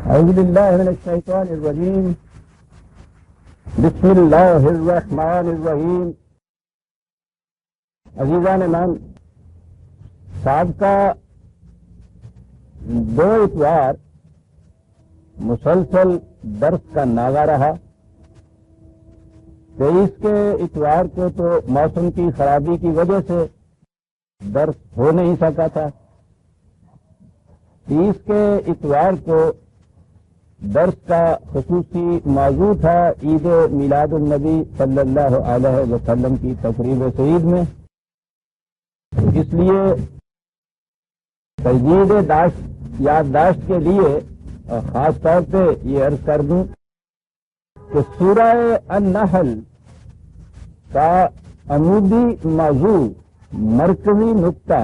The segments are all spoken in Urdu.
اعوذ باللہ من الشیطان الرجیم بسم اللہ الرحمن الرحیم۔ عزیزان ایمان، سابقہ 2 اتوار مسلسل درس کا ناغہ رہا۔ 23 کے اتوار کو تو موسم کی خرابی کی وجہ سے درس ہو نہیں سکا تھا۔ 30 کے اتوار کو درس کا خصوصی موضوع تھا عید میلاد النبی صلی اللہ علیہ وسلم کی تقریب سعید میں، اس لیے تجدید یادداشت کے لیے خاص طور پہ یہ عرض کر دوں کہ سورہ النحل کا عمودی موضوع، مرکزی نقطہ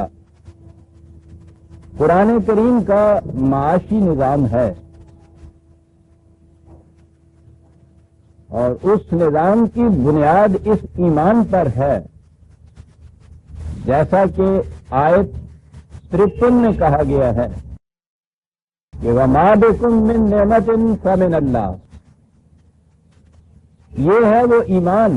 قرآن کریم کا معاشی نظام ہے، اور اس نظام کی بنیاد اس ایمان پر ہے، جیسا کہ آیت 53 میں کہا گیا ہے کہ وَمَا بِكُم مِّن نِّعْمَةٍ فَمِنَ اللَّهِ۔ یہ ہے وہ ایمان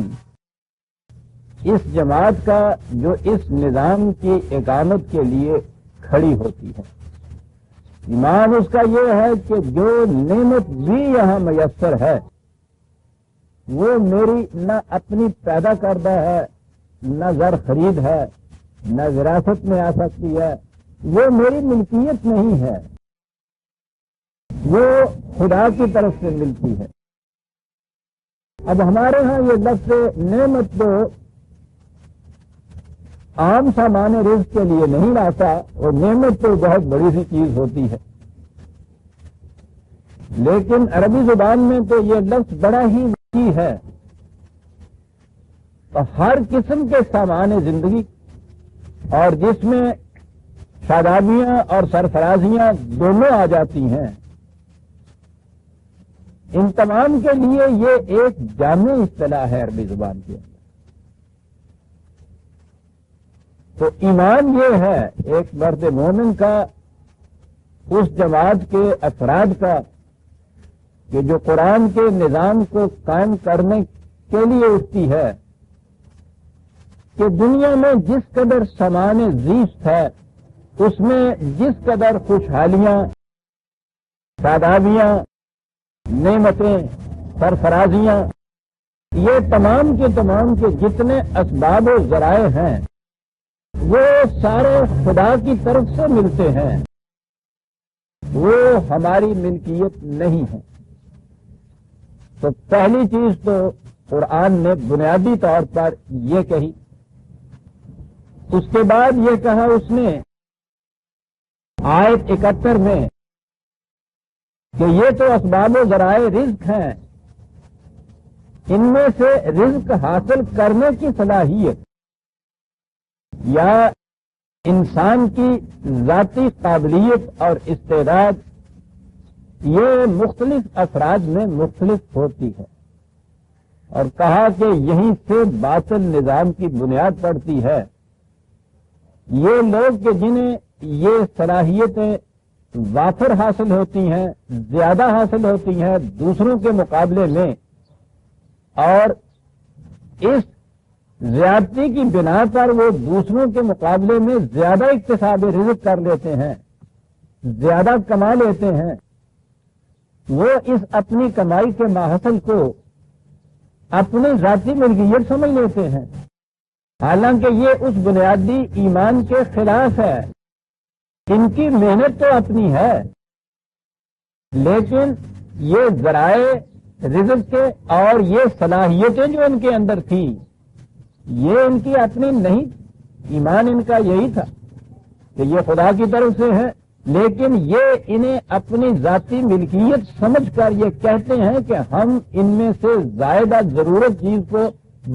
اس جماعت کا جو اس نظام کی اقامت کے لیے کھڑی ہوتی ہے۔ ایمان اس کا یہ ہے کہ جو نعمت بھی یہاں میسر ہے وہ میری نہ اپنی پیدا کردہ ہے، نہ زر خرید ہے، نہ وراثت میں آ سکتی ہے، وہ میری ملکیت نہیں ہے، وہ خدا کی طرف سے ملتی ہے۔ اب ہمارے ہاں یہ لفظ نعمت تو عام سامان رزق کے لیے نہیں لاتا، اور نعمت تو بہت بڑی سی چیز ہوتی ہے، لیکن عربی زبان میں تو یہ لفظ بڑا ہی وسیع ہے، تو ہر قسم کے سامان زندگی اور جس میں شادابیاں اور سرفرازیاں دونوں آ جاتی ہیں، ان تمام کے لیے یہ ایک جامع اصطلاح ہے عربی زبان کے اندر۔ تو ایمان یہ ہے ایک مرد مومن کا، اس جماعت کے افراد کا کہ جو قرآن کے نظام کو قائم کرنے کے لیے اٹھتی ہے، کہ دنیا میں جس قدر سامان زیست ہے، اس میں جس قدر خوشحالیاں، شادابیاں، نعمتیں، سرفرازیاں، یہ تمام کے جتنے اسباب و ذرائع ہیں وہ سارے خدا کی طرف سے ملتے ہیں، وہ ہماری ملکیت نہیں ہے۔ تو پہلی چیز تو قرآن نے بنیادی طور پر یہ کہی، اس کے بعد یہ کہا اس نے آیت 71 میں کہ یہ تو اسباب و ذرائع رزق ہیں، ان میں سے رزق حاصل کرنے کی صلاحیت یا انسان کی ذاتی قابلیت اور استعداد یہ مختلف افراد میں مختلف ہوتی ہے، اور کہا کہ یہیں سے باطل نظام کی بنیاد پڑتی ہے۔ یہ لوگ کہ جنہیں یہ صلاحیتیں وافر حاصل ہوتی ہیں، زیادہ حاصل ہوتی ہیں دوسروں کے مقابلے میں، اور اس زیادتی کی بنا پر وہ دوسروں کے مقابلے میں زیادہ اکتساب رزق کر لیتے ہیں، زیادہ کما لیتے ہیں، وہ اس اپنی کمائی کے ماحصل کو اپنی ذاتی ملکیت سمجھ لیتے ہیں، حالانکہ یہ اس بنیادی ایمان کے خلاف ہے۔ ان کی محنت تو اپنی ہے، لیکن یہ ذرائع رزق کے اور یہ صلاحیتیں جو ان کے اندر تھیں یہ ان کی اپنی نہیں، ایمان ان کا یہی تھا کہ یہ خدا کی طرف سے ہے، لیکن یہ انہیں اپنی ذاتی ملکیت سمجھ کر یہ کہتے ہیں کہ ہم ان میں سے زائدہ ضرورت چیز کو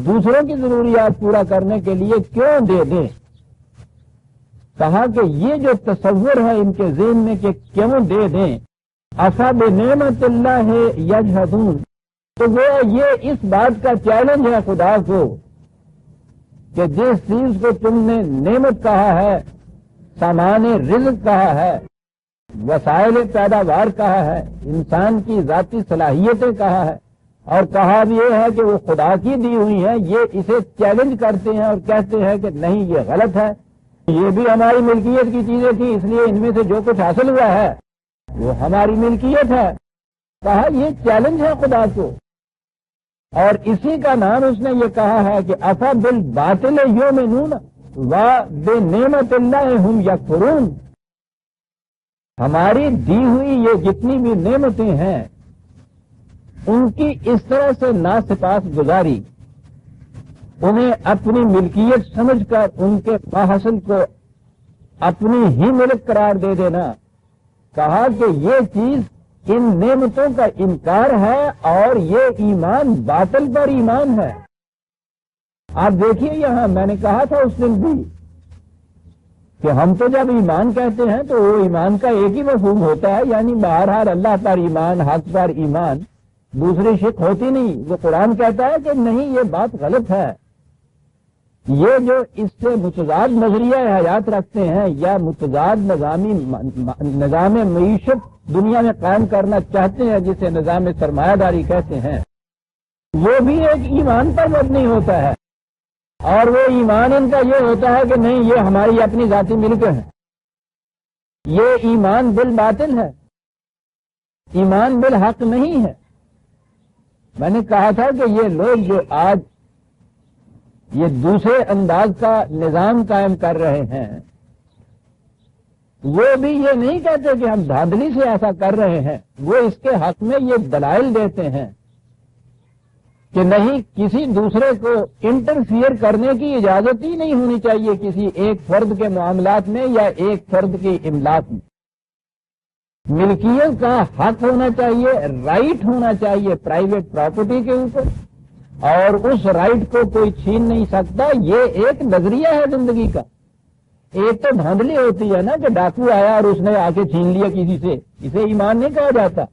دوسروں کی ضروریات پورا کرنے کے لیے کیوں دے دیں۔ کہا کہ یہ جو تصور ہے ان کے ذہن میں کہ کیوں دے دیں، اصحاب نعمت اللہ یجحدون، تو وہ یہ اس بات کا چیلنج ہے خدا کو کہ جس چیز کو تم نے نعمت کہا ہے، سامان رزق کہا ہے، وسائل پیداوار کہا ہے، انسان کی ذاتی صلاحیتیں کہا ہے، اور کہا بھی یہ ہے کہ وہ خدا کی دی ہوئی ہیں، یہ اسے چیلنج کرتے ہیں اور کہتے ہیں کہ نہیں یہ غلط ہے، یہ بھی ہماری ملکیت کی چیزیں تھیں، اس لیے ان میں سے جو کچھ حاصل ہوا ہے وہ ہماری ملکیت ہے۔ کہا یہ چیلنج ہے خدا کو، اور اسی کا نام اس نے یہ کہا ہے کہ افا بالباطل یؤمنون وبنعمت اللہ ہم یکفرون۔ ہماری دی ہوئی یہ جتنی بھی نعمتیں ہیں ان کی اس طرح سے ناسپاس گزاری، انہیں اپنی ملکیت سمجھ کر ان کے ماحصل کو اپنی ہی ملک قرار دے دینا، کہا کہ یہ چیز ان نعمتوں کا انکار ہے اور یہ ایمان باطل پر ایمان ہے۔ آپ دیکھیے یہاں میں نے کہا تھا اس دن بھی کہ ہم تو جب ایمان کہتے ہیں تو وہ ایمان کا ایک ہی مفہوم ہوتا ہے، یعنی بہرحال اللہ پر ایمان، حق پر ایمان، دوسری شک ہوتی نہیں۔ وہ قرآن کہتا ہے کہ نہیں یہ بات غلط ہے، یہ جو اس سے متضاد نظریہ حیات رکھتے ہیں یا متضاد نظام معیشت دنیا میں قائم کرنا چاہتے ہیں جسے نظام سرمایہ داری کہتے ہیں، وہ بھی ایک ایمان پر مبنی ہوتا ہے، اور وہ ایمان ان کا یہ ہوتا ہے کہ نہیں یہ ہماری اپنی ذاتی ملکیں ہیں۔ یہ ایمان بالباطل ہے، ایمان بالحق نہیں ہے۔ میں نے کہا تھا کہ یہ لوگ جو آج یہ دوسرے انداز کا نظام قائم کر رہے ہیں وہ بھی یہ نہیں کہتے کہ ہم دھاندلی سے ایسا کر رہے ہیں، وہ اس کے حق میں یہ دلائل دیتے ہیں کہ نہیں کسی دوسرے کو انٹرفیئر کرنے کی اجازت ہی نہیں ہونی چاہیے کسی ایک فرد کے معاملات میں یا ایک فرد کی املاک میں۔ ملکیت کا حق ہونا چاہیے، رائٹ ہونا چاہیے پرائیویٹ پراپرٹی کے اوپر، اور اس رائٹ کو کوئی چھین نہیں سکتا۔ یہ ایک نظریہ ہے زندگی کا۔ ایک تو دھاندلی ہوتی ہے نا کہ ڈاکو آیا اور اس نے آ کے چھین لیا کسی سے، اسے ایمان نہیں کہا جاتا،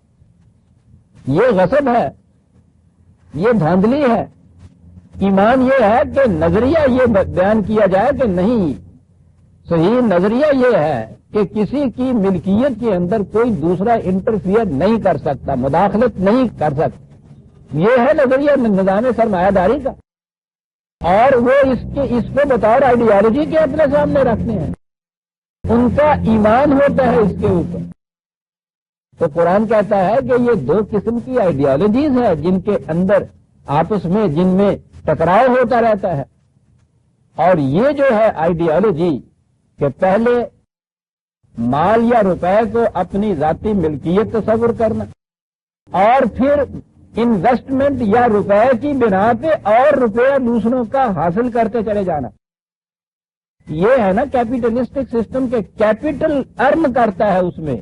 یہ غصب ہے، یہ دھاندلی ہے۔ ایمان یہ ہے کہ نظریہ یہ بیان کیا جائے کہ نہیں، صحیح نظریہ یہ ہے کہ کسی کی ملکیت کے اندر کوئی دوسرا انٹرفیئر نہیں کر سکتا، مداخلت نہیں کر سکتا۔ یہ ہے نظریہ نظام سرمایہ داری کا، اور وہ اس کو بطور آئیڈیالوجی کے اپنے سامنے رکھتے ہیں، ان کا ایمان ہوتا ہے اس کے اوپر۔ تو قرآن کہتا ہے کہ یہ دو قسم کی آئیڈیالوجیز ہیں جن کے اندر آپس میں جن میں ٹکراؤ ہوتا رہتا ہے، اور یہ جو ہے آئیڈیالوجی کہ پہلے مال یا روپے کو اپنی ذاتی ملکیت تصور کرنا، اور پھر انویسٹمنٹ یا روپے کی بنا پہ اور روپیہ دوسروں کا حاصل کرتے چلے جانا، یہ ہے نا کیپیٹلسٹک سسٹم کے کیپٹل ارن کرتا ہے اس میں۔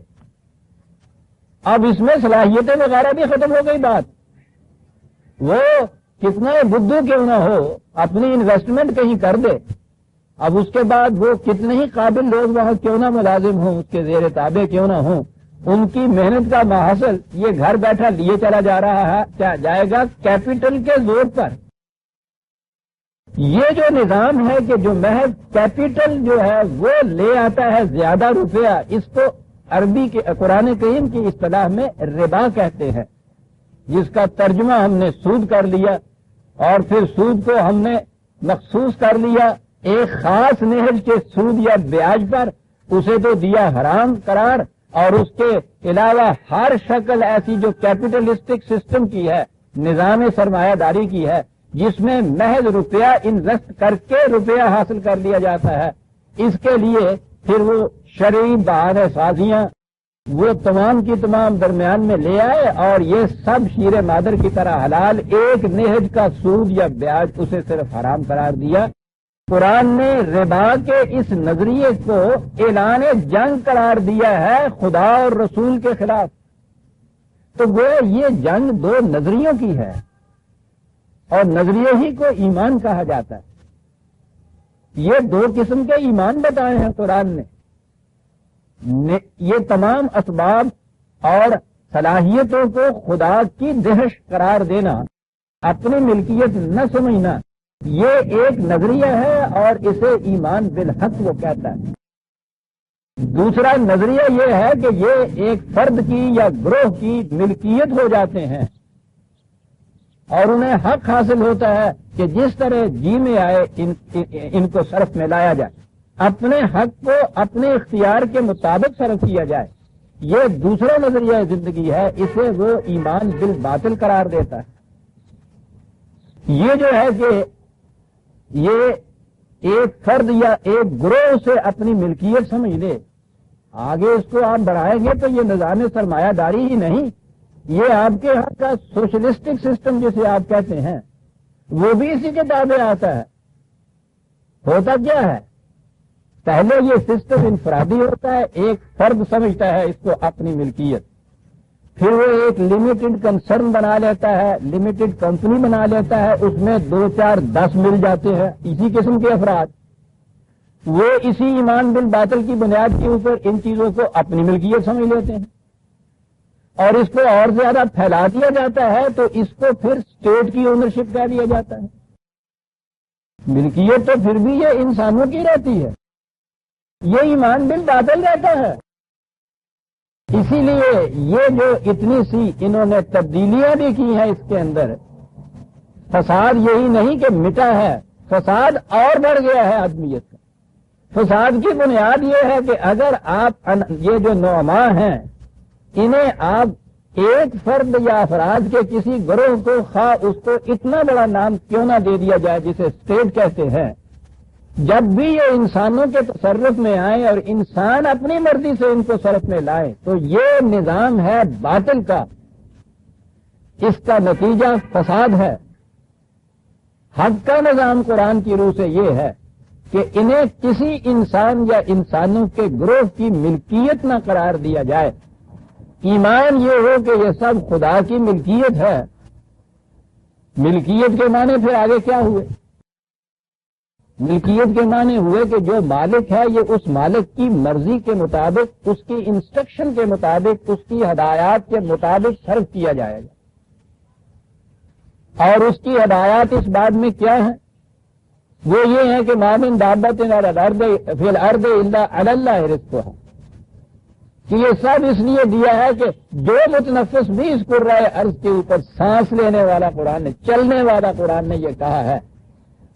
اب اس میں صلاحیتیں وغیرہ بھی ختم ہو گئی بات، وہ کتنا بدھو کیوں نہ ہو اپنی انویسٹمنٹ کہیں کر دے، اب اس کے بعد وہ کتنے ہی قابل لوگ وہاں کیوں نہ ملازم ہوں، اس کے زیر تابع کیوں نہ ہوں، ان کی محنت کا محاصل یہ گھر بیٹھا لیے چلا جا رہا ہے، جائے گا کیپٹل کے زور پر۔ یہ جو نظام ہے کہ جو محض کیپٹل جو ہے وہ لے آتا ہے زیادہ روپیہ، اس کو عربی کے قرآن کریم کی اصطلاح میں ربا کہتے ہیں، جس کا ترجمہ ہم نے سود کر لیا، اور پھر سود کو ہم نے مخصوص کر لیا ایک خاص نہج کے سود یا بیاج پر، اسے تو دیا حرام قرار، اور اس کے علاوہ ہر شکل ایسی جو کیپٹلسٹک سسٹم کی ہے، نظام سرمایہ داری کی ہے، جس میں محض روپیہ انویسٹ کر کے روپیہ حاصل کر لیا جاتا ہے، اس کے لیے پھر وہ شرعی بہانہ سازیاں وہ تمام کی تمام درمیان میں لے آئے، اور یہ سب شیر مادر کی طرح حلال، ایک نہج کا سود یا بیاج اسے صرف حرام قرار دیا۔ قرآن نے ربا کے اس نظریے کو اعلان جنگ قرار دیا ہے خدا اور رسول کے خلاف۔ تو وہ یہ جنگ دو نظریوں کی ہے، اور نظریے ہی کو ایمان کہا جاتا ہے۔ یہ دو قسم کے ایمان بتائے ہیں قرآن نے۔ یہ تمام اسباب اور صلاحیتوں کو خدا کی دہش قرار دینا، اپنی ملکیت نہ سمجھنا، یہ ایک نظریہ ہے، اور اسے ایمان بالحق وہ کہتا ہے۔ دوسرا نظریہ یہ ہے کہ یہ ایک فرد کی یا گروہ کی ملکیت ہو جاتے ہیں اور انہیں حق حاصل ہوتا ہے کہ جس طرح جی میں آئے ان کو صرف میں لایا جائے، اپنے حق کو اپنے اختیار کے مطابق صرف کیا جائے۔ یہ دوسرا نظریہ زندگی ہے، اسے وہ ایمان بالباطل قرار دیتا ہے۔ یہ جو ہے کہ یہ ایک فرد یا ایک گروہ سے اپنی ملکیت سمجھ لے، آگے اس کو آپ بڑھائیں گے تو یہ نظام سرمایہ داری ہی نہیں، یہ آپ کے ہاں کا سوشلسٹک سسٹم جسے آپ کہتے ہیں وہ بھی اسی کے تابع آتا ہے۔ ہوتا کیا ہے، پہلے یہ سسٹم انفرادی ہوتا ہے، ایک فرد سمجھتا ہے اس کو اپنی ملکیت، پھر وہ ایک لمیٹڈ کنسرن بنا لیتا ہے، لمیٹڈ کمپنی بنا لیتا ہے، اس میں 2 4 10 مل جاتے ہیں اسی قسم کے افراد، وہ اسی ایمان بالباطل کی بنیاد کے اوپر ان چیزوں کو اپنی ملکیت سمجھ لیتے ہیں اور اس کو اور زیادہ پھیلا دیا جاتا ہے تو اس کو پھر اسٹیٹ کی اونرشپ کہہ دیا جاتا ہے۔ ملکیت تو پھر بھی یہ انسانوں کی رہتی ہے، یہ ایمان بالباطل رہتا ہے۔ اسی لیے یہ جو اتنی سی انہوں نے تبدیلیاں بھی کی ہیں اس کے اندر، فساد یہی نہیں کہ مٹا ہے، فساد اور بڑھ گیا ہے آدمیت کا۔ فساد کی بنیاد یہ ہے کہ اگر آپ یہ جو نعما ہیں انہیں آپ ایک فرد یا افراد کے کسی گروہ کو خواہ اس کو اتنا بڑا نام کیوں نہ دے دیا جائے جسے اسٹیٹ کہتے ہیں، جب بھی یہ انسانوں کے تصرف میں آئیں اور انسان اپنی مرضی سے ان کو صرف میں لائیں تو یہ نظام ہے باطل کا، اس کا نتیجہ فساد ہے۔ حق کا نظام قرآن کی روح سے یہ ہے کہ انہیں کسی انسان یا انسانوں کے گروہ کی ملکیت نہ قرار دیا جائے۔ ایمان یہ ہو کہ یہ سب خدا کی ملکیت ہے۔ ملکیت کے معنی پھر آگے کیا ہوئے؟ ملکیت کے معنی ہوئے کہ جو مالک ہے یہ اس مالک کی مرضی کے مطابق، اس کی انسٹرکشن کے مطابق، اس کی ہدایات کے مطابق صرف کیا جائے گا۔ اور اس کی ہدایات اس بات میں کیا ہیں؟ وہ یہ ہے کہ ما من دابۃ فی الارض الا علی اللہ رزقها، کہ یہ سب اس لیے دیا ہے کہ جو متنفس بھی اس کرۂ ارض کے اوپر سانس لینے والا قرآن نے، چلنے والا قرآن نے یہ کہا ہے،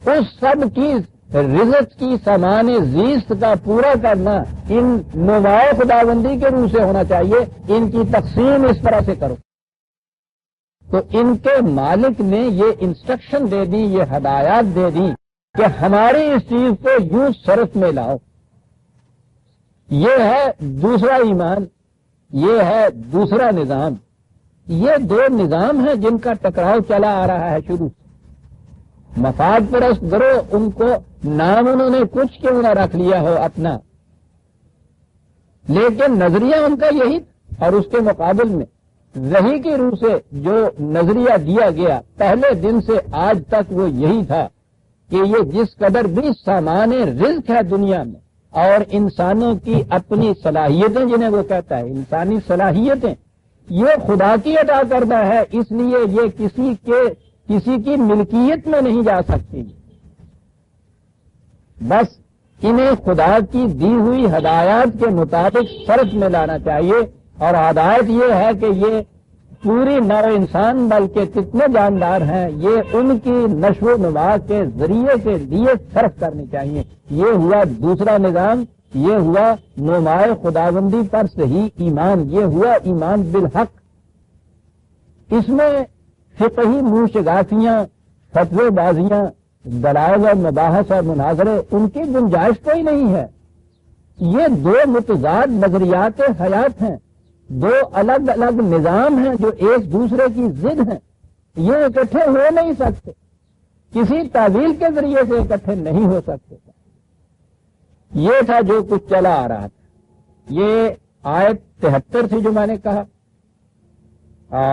اس سب کی رزق کی سامان زیست کا پورا کرنا ان نمائے خداوندی کے روح سے ہونا چاہیے۔ ان کی تقسیم اس طرح سے کرو۔ تو ان کے مالک نے یہ انسٹرکشن دے دی، یہ ہدایات دے دی کہ ہماری اس چیز کو یوں صرف میں لاؤ۔ یہ ہے دوسرا ایمان، یہ ہے دوسرا نظام۔ یہ دو نظام ہیں جن کا ٹکراؤ چلا آ رہا ہے شروع سے۔ مفاد پرست گروہ، ان کو نام انہوں نے کچھ کیوں نہ رکھ لیا ہو اپنا، لیکن نظریہ ان کا یہی تھا۔ اور اس کے مقابل میں وحی کی روح سے جو نظریہ دیا گیا پہلے دن سے آج تک وہ یہی تھا کہ یہ جس قدر بھی سامان رزق ہے دنیا میں اور انسانوں کی اپنی صلاحیتیں جنہیں وہ کہتا ہے انسانی صلاحیتیں، یہ خدا کی عطا کردہ ہے، اس لیے یہ کسی کی ملکیت میں نہیں جا سکتی۔ بس انہیں خدا کی دی ہوئی ہدایات کے مطابق صرف میں لانا چاہیے، اور ہدایت یہ ہے کہ یہ پوری نو انسان بلکہ کتنے جاندار ہیں یہ ان کی نشو و نما کے ذریعے کے لیے صرف کرنی چاہیے۔ یہ ہوا دوسرا نظام، یہ ہوا نمائے خداوندی پر صحیح ایمان، یہ ہوا ایمان بالحق۔ اس میں فقہی منہ شگافیاں، فتوے بازیاں، دلائل اور مباحث اور مناظرے ان کی گنجائش کوئی نہیں ہے۔ یہ دو متضاد نظریات حیات ہیں، دو الگ الگ نظام ہیں جو ایک دوسرے کی ضد ہیں، یہ اکٹھے ہو نہیں سکتے، کسی تعویل کے ذریعے سے اکٹھے نہیں ہو سکتے۔ یہ تھا جو کچھ چلا آ رہا تھا۔ یہ آیت 73 تھی جو میں نے کہا،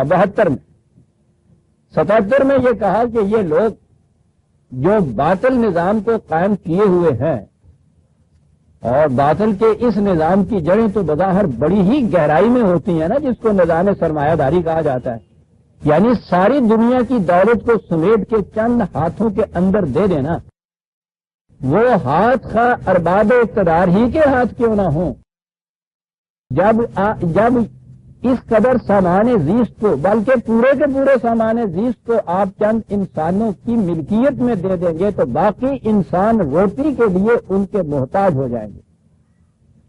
72 میں، 77 میں یہ کہا کہ یہ لوگ جو باطل نظام کو قائم کیے ہوئے ہیں، اور باطل کے اس نظام کی جڑیں تو بظاہر بڑی ہی گہرائی میں ہوتی ہیں نا، جس کو نظام سرمایہ داری کہا جاتا ہے، یعنی ساری دنیا کی دولت کو سمیٹ کے چند ہاتھوں کے اندر دے دینا۔ وہ ہاتھ خواہ ارباب اقتدار ہی کے ہاتھ کیوں نہ ہوں، جب اس قدر سامان زیست کو، بلکہ پورے کے پورے سامان زیست کو آپ چند انسانوں کی ملکیت میں دے دیں گے تو باقی انسان روٹی کے لیے ان کے محتاج ہو جائیں گے،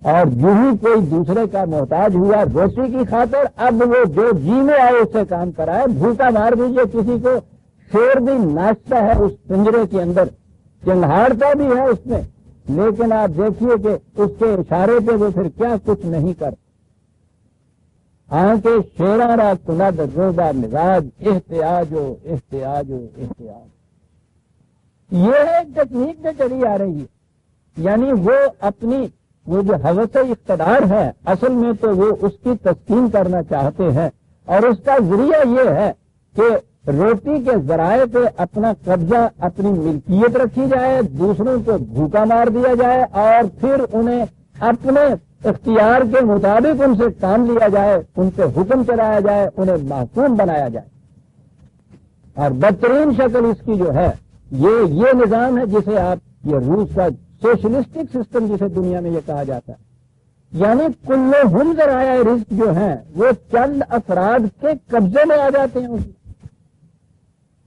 اور جو ہی کوئی دوسرے کا محتاج ہوا روٹی کی خاطر، اب وہ جو جی میں آئے اس سے کام کرائے، بھوکا مار دیجیے کسی کو، شیر بھی ناچتا ہے اس پنجرے کے اندر، چنگھاڑتا بھی ہے اس میں، لیکن آپ دیکھیے کہ اس کے اشارے پہ وہ پھر کیا کچھ نہیں کر۔ آنکھیں شیراں را کند روبہ مزاج، احتیاج ہو احتیاج ہو احتیاج۔ یہ ہے ایک ٹیکنیک جو چلی آ رہی ہے، یعنی وہ جو حوث اقتدار ہے اصل میں تو وہ اس کی تسکین کرنا چاہتے ہیں، اور اس کا ذریعہ یہ ہے کہ روٹی کے ذرائع پہ اپنا قبضہ، اپنی ملکیت رکھی جائے، دوسروں کو بھوکا مار دیا جائے، اور پھر انہیں اپنے اختیار کے مطابق ان سے کام لیا جائے، ان پہ حکم چلایا جائے، انہیں محکوم بنایا جائے۔ اور بدترین شکل اس کی جو ہے یہ نظام ہے جسے آپ، یہ روس کا سوشلسٹک سسٹم جسے دنیا میں یہ کہا جاتا ہے، یعنی کلہم ذرائع رزق جو ہیں وہ چند افراد کے قبضے میں آ جاتے ہیں،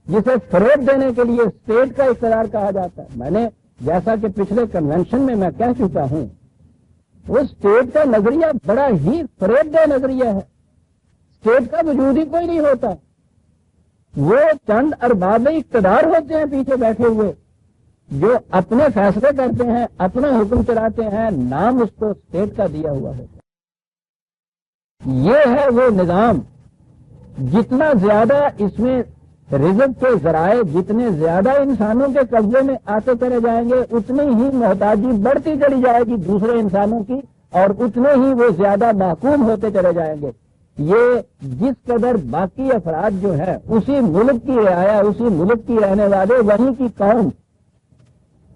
جسے فریب دینے کے لیے اسٹیٹ کا اقتدار کہا جاتا ہے۔ میں نے جیسا کہ پچھلے کنونشن میں کہہ چکا ہوں، وہ اسٹیٹ کا نظریہ بڑا ہی فریب دہ نظریہ ہے، اسٹیٹ کا وجود ہی کوئی نہیں ہوتا، وہ چند ارباب اقتدار ہوتے ہیں پیچھے بیٹھے ہوئے جو اپنے فیصلے کرتے ہیں، اپنا حکم چلاتے ہیں، نام اس کو اسٹیٹ کا دیا ہوا ہے۔ یہ ہے وہ نظام، جتنا زیادہ اس میں رزق کے ذرائع جتنے زیادہ انسانوں کے قبضے میں آتے چلے جائیں گے، اتنی ہی محتاجی بڑھتی چلی جائے گی دوسرے انسانوں کی، اور اتنے ہی وہ زیادہ محکوم ہوتے چلے جائیں گے۔ یہ جس قدر باقی افراد جو ہے اسی ملک کی رعایا، اسی ملک کی رہنے والے، وہیں کی قوم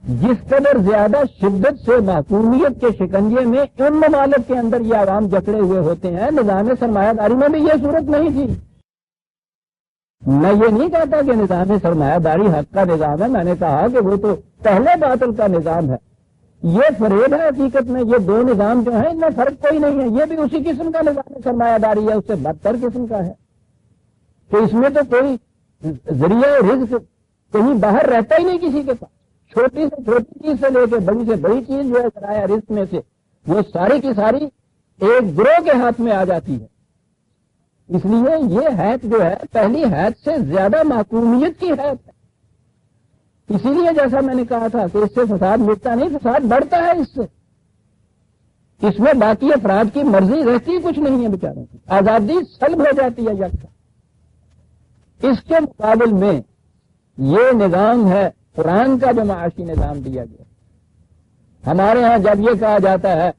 جس قدر زیادہ شدت سے محکومیت کے شکنجے میں ان ممالک کے اندر یہ عوام جکڑے ہوئے ہوتے ہیں، نظام سرمایہ داری میں بھی یہ صورت نہیں تھی۔ میں یہ نہیں کہتا کہ نظام سرمایہ داری حق کا نظام ہے، میں نے کہا کہ وہ تو پہلے باطل کا نظام ہے، یہ فریب ہے حقیقت میں۔ یہ دو نظام جو ہیں ان میں فرق کوئی نہیں ہے، یہ بھی اسی قسم کا نظام سرمایہ داری ہے، اس سے بدتر قسم کا ہے کہ اس میں تو کوئی ذریعہ رزق کہیں باہر رہتا ہی نہیں کسی کے پاس، چھوٹی سے چھوٹی چیز سے لے کے بڑی سے بڑی چیز جو ہے ذرائع رزق میں سے وہ ساری کی ساری ایک گروہ کے ہاتھ میں آ جاتی ہے۔ اس لیے یہ حیث جو ہے پہلی حیث سے زیادہ محکومیت کی حیث ہے۔ اسی لیے جیسا میں نے کہا تھا کہ اس سے فساد مٹتا نہیں، فساد بڑھتا ہے اس سے۔ اس میں باقی افراد کی مرضی رہتی کچھ نہیں ہے بیچاروں کی، آزادی سلب ہو جاتی ہے یکساں۔ اس کے مقابل میں یہ نظام ہے قرآن کا جو معاشی نظام دیا گیا۔ ہمارے ہاں جب یہ کہا جاتا ہے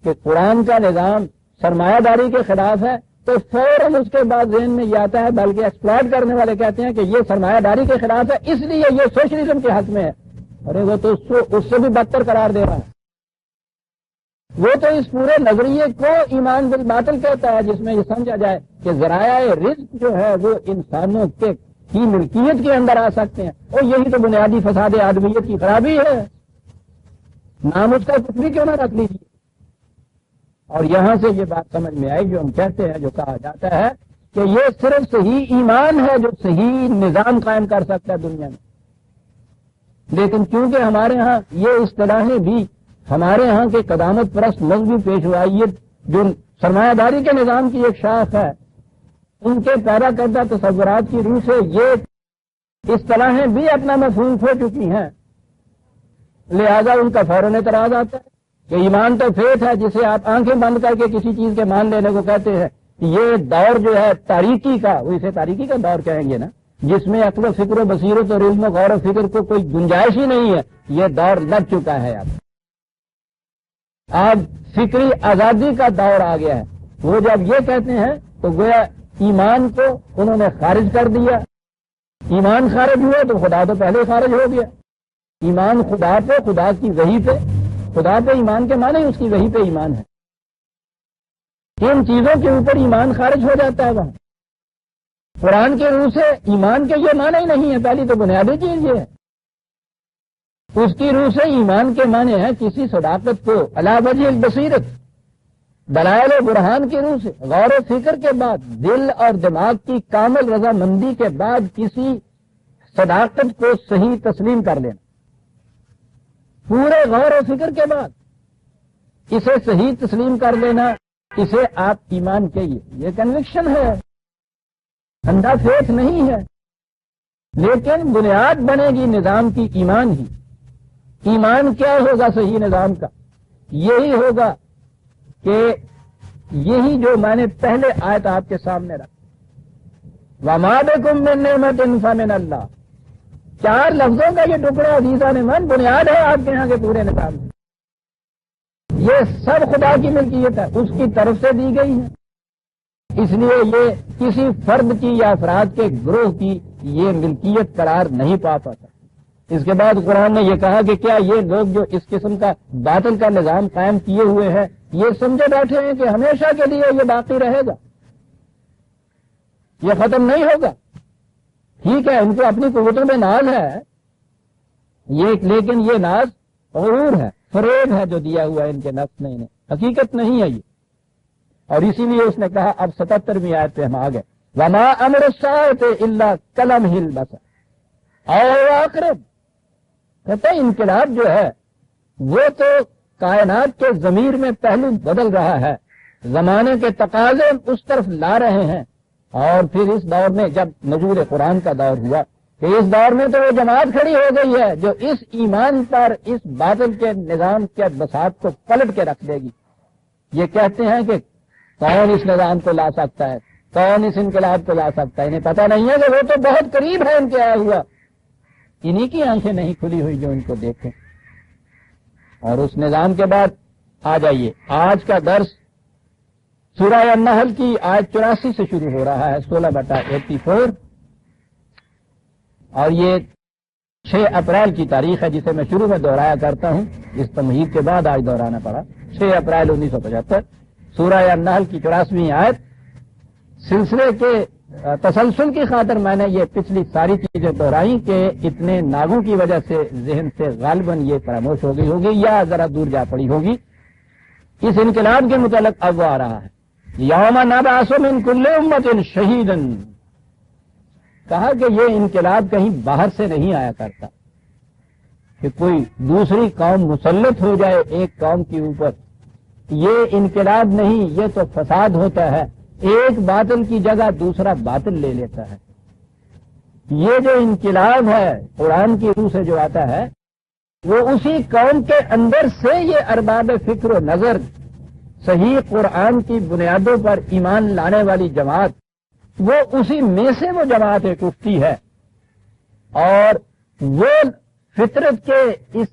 کہ قرآن کا نظام سرمایہ داری کے خلاف ہے تو فوراً اس کے بعد ذہن میں یہ آتا ہے، بلکہ ایکسپلائٹ کرنے والے کہتے ہیں کہ یہ سرمایہ داری کے خلاف ہے اس لیے یہ سوشلزم کے حق میں ہے۔ ارے وہ تو اس سے بھی بدتر قرار دے رہا ہے، وہ تو اس پورے نظریے کو ایمان بالباطل کہتا ہے، جس میں یہ سمجھا جائے کہ ذرائع رزق جو ہے وہ انسانوں کی ملکیت کے اندر آ سکتے ہیں، اور یہی تو بنیادی فساد آدمیت کی خرابی ہے، نام اس کا کچھ بھی کیوں نہ رکھ لیجیے۔ اور یہاں سے یہ بات سمجھ میں آئی جو ہم کہتے ہیں، جو کہا جاتا ہے کہ یہ صرف صحیح ایمان ہے جو صحیح نظام قائم کر سکتا ہے دنیا میں۔ لیکن کیونکہ ہمارے ہاں یہ اصطلاحیں بھی ہمارے ہاں کے قدامت پرست مذہبی پیشوائیت جو سرمایہ داری کے نظام کی ایک شاخ ہے، ان کے پیدا کردہ تصورات کی روح سے یہ اصطلاحیں بھی اپنا مفہوم کھو چکی ہیں، لہذا ان کا فوراً اعتراض آتا ہے کہ ایمان تو فیتھ ہے جسے آپ آنکھیں بند کر کے کسی چیز کے مان لینے کو کہتے ہیں۔ یہ دور جو ہے تاریکی کا، وہ اسے تاریکی کا دور کہیں گے نا، جس میں عقل و فکر و بصیرت اور علم و غور و فکر کو کوئی گنجائش ہی نہیں ہے، یہ دور لگ چکا ہے۔ اب فکری آزادی کا دور آ گیا ہے۔ وہ جب یہ کہتے ہیں تو گویا ایمان کو انہوں نے خارج کر دیا، ایمان خارج ہوا تو خدا تو پہلے خارج ہو گیا۔ ایمان خدا پہ، خدا کی وحی پہ، خدا پہ ایمان کے معنی اس کی وحی پہ ایمان ہے، ان چیزوں کے اوپر ایمان خارج ہو جاتا ہے۔ وہاں قرآن کے روح سے ایمان کے یہ معنی ہی نہیں ہے، پہلی تو بنیادی چیز یہ ہے۔ اس کی روح سے ایمان کے معنی ہے کسی صداقت کو علی وجہ البصیرت، دلائل و برہان کی روح سے، غور و فکر کے بعد، دل اور دماغ کی کامل رضامندی کے بعد کسی صداقت کو صحیح تسلیم کر لینا، پورے غور و فکر کے بعد اسے صحیح تسلیم کر لینا، اسے آپ ایمان کہیے۔ یہ کنوکشن ہے، اندھا فیتھ نہیں ہے، لیکن بنیاد بنے گی نظام کی ایمان ہی۔ ایمان کیا ہوگا صحیح نظام کا؟ یہی ہوگا کہ یہی جو میں نے پہلے آیت آپ کے سامنے رکھا، وَمَا بِكُم مِّن نِّعْمَةٍ فَمِنَ اللَّهِ، 4 لفظوں کا یہ ٹکڑا عزیزان من بنیاد ہے آپ کے یہاں کے پورے نظام کی۔ یہ سب خدا کی ملکیت ہے، اس کی طرف سے دی گئی ہے، اس لیے یہ کسی فرد کی یا افراد کے گروہ کی یہ ملکیت قرار نہیں پا پاتا۔ اس کے بعد قرآن نے یہ کہا کہ کیا یہ لوگ جو اس قسم کا باطل کا نظام قائم کیے ہوئے ہیں یہ سمجھے بیٹھے ہیں کہ ہمیشہ کے لیے یہ باقی رہے گا، یہ ختم نہیں ہوگا؟ ٹھیک ہے، ان کو اپنی قوتوں میں ناز ہے، لیکن یہ ناز غرور ہے، فریب ہے جو دیا ہوا ہے ان کے نفس نے انہیں، حقیقت نہیں ہے یہ۔ اور اسی لیے اس نے کہا، اب 77ویں آیت پہ ہم آ گئے، وَمَا أَمْرُ السَّاعَةِ إِلَّا كَلَمْحِ الْبَصَرِ أَوْ أَقْرَبُ۔ کہتے ہیں انقلاب جو ہے وہ تو کائنات کے ضمیر میں پہلو بدل رہا ہے، زمانے کے تقاضے اس طرف لا رہے ہیں، اور پھر اس دور میں جب نزول قرآن کا دور ہوا کہ اس دور میں تو وہ جماعت کھڑی ہو گئی ہے جو اس ایمان پر اس باطل کے نظام کے بساط کو پلٹ کے رکھ دے گی۔ یہ کہتے ہیں کہ کون اس نظام کو لا سکتا ہے، کون اس انقلاب کو لا سکتا ہے، انہیں پتہ نہیں ہے کہ وہ تو بہت قریب ہے ان کے آیا ہوا، انہی کی آنکھیں نہیں کھلی ہوئی جو ان کو دیکھیں۔ اور اس نظام کے بعد آ جائیے، آج کا درس سورہ النحل کی آیت 84 سے شروع ہو رہا ہے، 16/84، اور یہ 6 اپریل کی تاریخ ہے جسے میں شروع میں دہرایا کرتا ہوں، اس تمہید کے بعد آج دہرانا پڑا، 6 اپریل 1975، سورہ النحل کی 84ویں آیت۔ سلسلے کے تسلسل کی خاطر میں نے یہ پچھلی ساری چیزیں دہرائی کہ اتنے ناگوں کی وجہ سے ذہن سے غالباً یہ فراموش ہو گئی ہوگی یا ذرا دور جا پڑی ہوگی۔ اس انقلاب کے متعلق اب وہ آ رہا ہے، یوم نبعث من کل امت شہیدا، کہا کہ یہ انقلاب کہیں باہر سے نہیں آیا کرتا کہ کوئی دوسری قوم مسلط ہو جائے ایک قوم کے اوپر، یہ انقلاب نہیں، یہ تو فساد ہوتا ہے، ایک باطل کی جگہ دوسرا باطل لے لیتا ہے۔ یہ جو انقلاب ہے قرآن کی روح سے جو آتا ہے وہ اسی قوم کے اندر سے یہ ارباب فکر و نظر صحیح قرآن کی بنیادوں پر ایمان لانے والی جماعت، وہ اسی میں سے وہ جماعت ایک اٹھتی ہے، اور وہ فطرت کے اس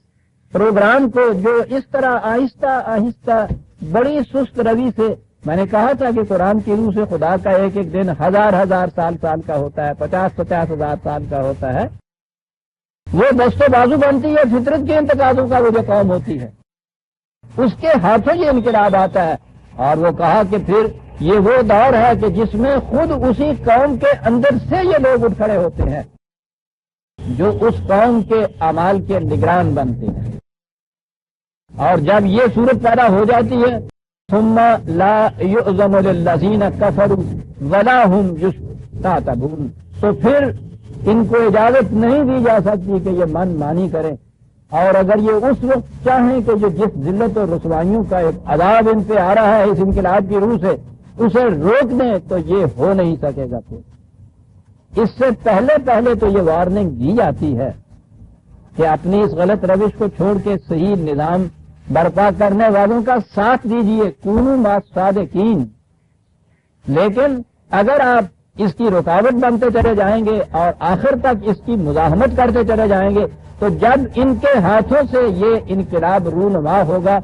پروگرام کو جو اس طرح آہستہ آہستہ بڑی سست روی سے، میں نے کہا تھا کہ قرآن کی روح سے خدا کا ایک ایک دن 1000 سال کا ہوتا ہے، 50 ہزار سال کا ہوتا ہے، وہ دست و بازو بنتی ہے فطرت کے انتقاضوں کا، وہ جو قوم ہوتی ہے اس کے ہاتھوں یہ انقلاب آتا ہے۔ اور وہ کہا کہ پھر یہ وہ دور ہے کہ جس میں خود اسی قوم کے اندر سے یہ لوگ اٹھ کھڑے ہوتے ہیں جو اس قوم کے اعمال کے نگران بنتے ہیں، اور جب یہ صورت پیدا ہو جاتی ہے ثم لا يؤذن للذین کفروا ولا هم یستعتبون، تو پھر ان کو اجازت نہیں دی جا سکتی کہ یہ من مانی کریں، اور اگر یہ اس وقت چاہیں کہ جو جس ذلت اور رسوائیوں کا ایک عذاب ان پہ آ رہا ہے اس انقلاب کی روح سے اسے روک دیں تو یہ ہو نہیں سکے گا۔ پھر اس سے پہلے تو یہ وارننگ دی جاتی ہے کہ اپنی اس غلط روش کو چھوڑ کے صحیح نظام برپا کرنے والوں کا ساتھ دیجیے، کونوا مع الصادقین۔ لیکن اگر آپ اس کی رکاوٹ بنتے چلے جائیں گے اور آخر تک اس کی مزاحمت کرتے چلے جائیں گے تو جب ان کے ہاتھوں سے یہ انقلاب رونما ہوگا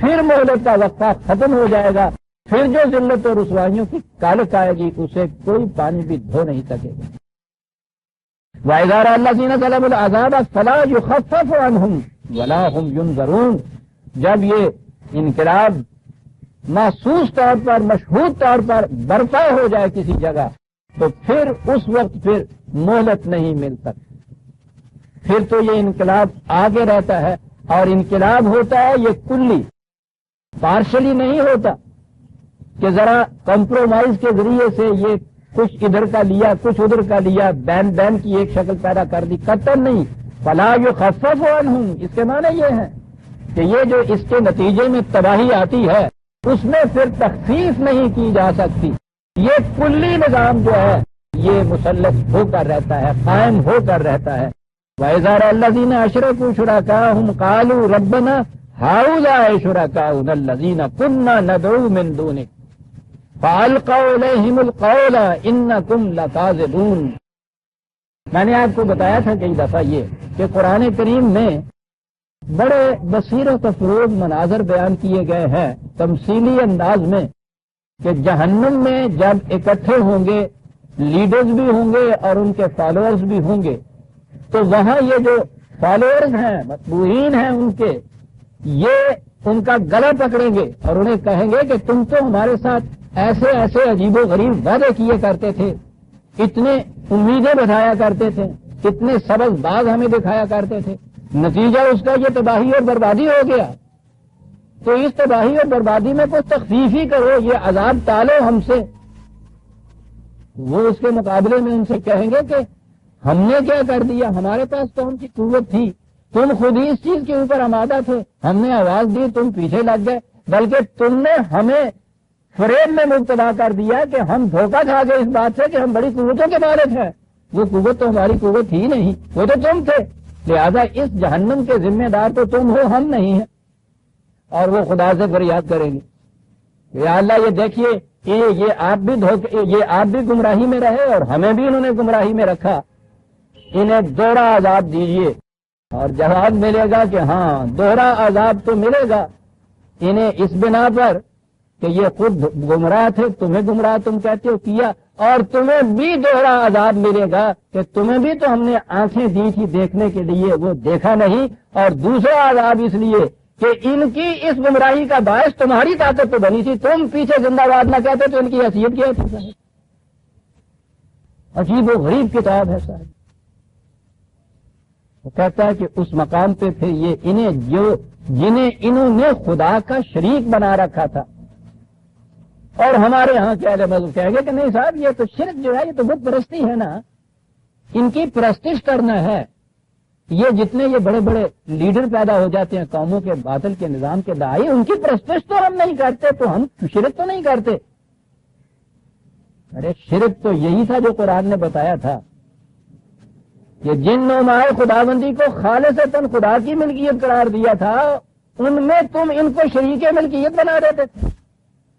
پھر مہلت کا وقفہ ختم ہو جائے گا، پھر جو ذلت اور رسوائیوں کی کالک آئے گی اسے کوئی پانی بھی دھو نہیں سکے گا۔ وَإِذَا رَأَى الَّذِينَ ظَلَمُوا الْعَذَابَ فَلَا يُخَفَّفُ عَنْهُمْ وَلَا هُمْ يُنظَرُونَ، جب یہ انقلاب محسوس طور پر مشہود طور پر برپا ہو جائے کسی جگہ تو پھر اس وقت پھر مہلت نہیں مل سکتی، پھر تو یہ انقلاب آگے رہتا ہے، اور انقلاب ہوتا ہے یہ کلی، پارشلی نہیں ہوتا۔ کہ ذرا کمپرومائز کے ذریعے سے یہ کچھ ادھر کا لیا کچھ ادھر کا لیا، بین بین کی ایک شکل پیدا کر دی، قطعاً نہیں۔ فلا یخفف عنہم، اس کے معنی یہ ہے کہ یہ جو اس کے نتیجے میں تباہی آتی ہے اس میں پھر تخفیف نہیں کی جا سکتی۔ یہ کلی نظام جو ہے یہ مسلط ہو کر رہتا ہے، قائم ہو کر رہتا ہے۔ وَإِذَا رَأَى الَّذِينَ أَشْرَكُوا شُرَكَاءَهُمْ قَالُوا رَبَّنَا هَؤُلَاءِ شُرَكَاؤُنَا الَّذِينَ كُنَّا نَدْعُو مِن دُونِكَ فَأَلْقَوْا إِلَيْهِمُ الْقَوْلَ إِنَّكُمْ لَكَاذِبُونَ۔ میں نے آپ کو بتایا تھا کئی دفعہ یہ کہ قرآن کریم میں بڑے بصیرت و فروغ مناظر بیان کیے گئے ہیں تمثیلی انداز میں، کہ جہنم میں جب اکٹھے ہوں گے لیڈرز بھی ہوں گے اور ان کے فالوورز بھی ہوں گے، تو وہاں یہ جو فالوورز ہیں متبوعین ہیں ان کے، یہ ان کا گلا پکڑیں گے اور انہیں کہیں گے کہ تم تو ہمارے ساتھ ایسے ایسے عجیب و غریب وعدے کیے کرتے تھے، اتنے امیدیں بتایا کرتے تھے، کتنے سبز باغ ہمیں دکھایا کرتے تھے، نتیجہ اس کا یہ تباہی اور بربادی ہو گیا۔ تو اس تباہی اور بربادی میں کچھ تخفیف ہی کرو، یہ عذاب ٹالو ہم سے۔ وہ اس کے مقابلے میں ان سے کہیں گے کہ ہم نے کیا کر دیا، ہمارے پاس تو ان کی قوت تھی، تم خود ہی اس چیز کے اوپر آمادہ تھے، ہم نے آواز دی تم پیچھے لگ گئے، بلکہ تم نے ہمیں فریب میں مبتلا کر دیا کہ ہم دھوکہ کھا گئے اس بات سے کہ ہم بڑی قوتوں کے مالک ہیں۔ وہ قوت تو ہماری قوت ہی نہیں، وہ تو تم تھے، لہذا اس جہنم کے ذمہ دار تو تم ہو، ہم نہیں ہیں۔ اور وہ خدا سے فریاد کریں گے، یا اللہ یہ دیکھیے یہ آپ بھی گمراہی میں رہے اور ہمیں بھی انہوں نے گمراہی میں رکھا، انہیں دوہرا عذاب دیجیے۔ اور جواب ملے گا کہ ہاں دوہرا عذاب تو ملے گا انہیں اس بنا پر کہ یہ خود گمراہ تھے، تمہیں گمراہ تم کہتے ہو کیا، اور تمہیں بھی دوہرا عذاب ملے گا کہ تمہیں بھی تو ہم نے آنکھیں دی تھی دیکھنے کے لیے، وہ دیکھا نہیں، اور دوسرا عذاب اس لیے کہ ان کی اس گمراہی کا باعث تمہاری طاقت تو بنی تھی، تم پیچھے زندہ باد نہ کہتے تو ان کی حیثیت کیا تھی۔ عجیب و غریب کتاب ہے صاحب۔ وہ کہتا ہے کہ اس مقام پہ پھر یہ جنہیں انہوں نے خدا کا شریک بنا رکھا تھا، اور ہمارے ہاں کے اہل مذہب کہیں گے کہ نہیں صاحب یہ تو شرک جو ہے یہ تو بت پرستی ہے نا، ان کی پرستش کرنا ہے۔ یہ جتنے یہ بڑے بڑے لیڈر پیدا ہو جاتے ہیں قوموں کے باطل کے نظام کے داعی، ان کی پرستش تو ہم نہیں کرتے، تو ہم شرک تو نہیں کرتے۔ ارے شرک تو یہی تھا جو قرآن نے بتایا تھا کہ جن نمائے خداوندی کو خالصتاً خدا کی ملکیت قرار دیا تھا، ان میں تم ان کو شریک ملکیت بنا دیتے تھے۔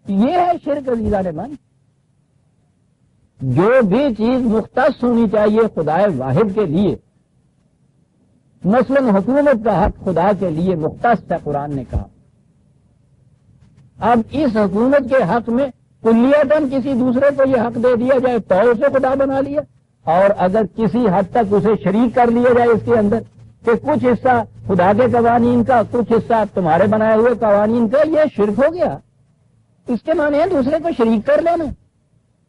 یہ ہے شرک عزیزان من۔ جو بھی چیز مختص ہونی چاہیے خدا واحد کے لیے، مثلاً حکومت کا حق خدا کے لیے مختص ہے، قرآن نے کہا۔ اب اس حکومت کے حق میں کلیتاً کسی دوسرے کو یہ حق دے دیا جائے تو اسے خدا بنا لیا، اور اگر کسی حد تک اسے شریک کر لیا جائے اس کے اندر کہ کچھ حصہ خدا کے قوانین کا کچھ حصہ تمہارے بنائے ہوئے قوانین کا، یہ شرک ہو گیا۔ اس کے معنی ہے دوسرے کو شریک کر لینا۔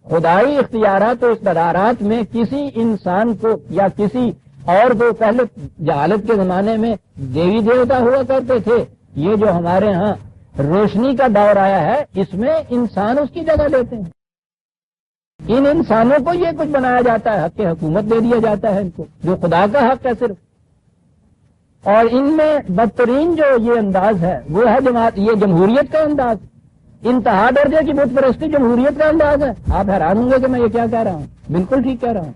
خدائی اختیارات و اقتدارات میں کسی انسان کو یا کسی اور کو، پہلے جہالت کے زمانے میں دیوی دیوتا ہوا کرتے تھے، یہ جو ہمارے ہاں روشنی کا دور آیا ہے اس میں انسان اس کی جگہ لیتے ہیں۔ ان انسانوں کو یہ کچھ بنایا جاتا ہے، حق حکومت دے دیا جاتا ہے ان کو، جو خدا کا حق ہے صرف۔ اور ان میں بدترین جو یہ انداز ہے وہ ہے یہ جمہوریت کا انداز، انتہا درجے کی بت پرستی جمہوریت کا انداز ہے۔ آپ حیران ہوں گے کہ میں یہ کیا کہہ رہا ہوں، بالکل ٹھیک کہہ رہا ہوں۔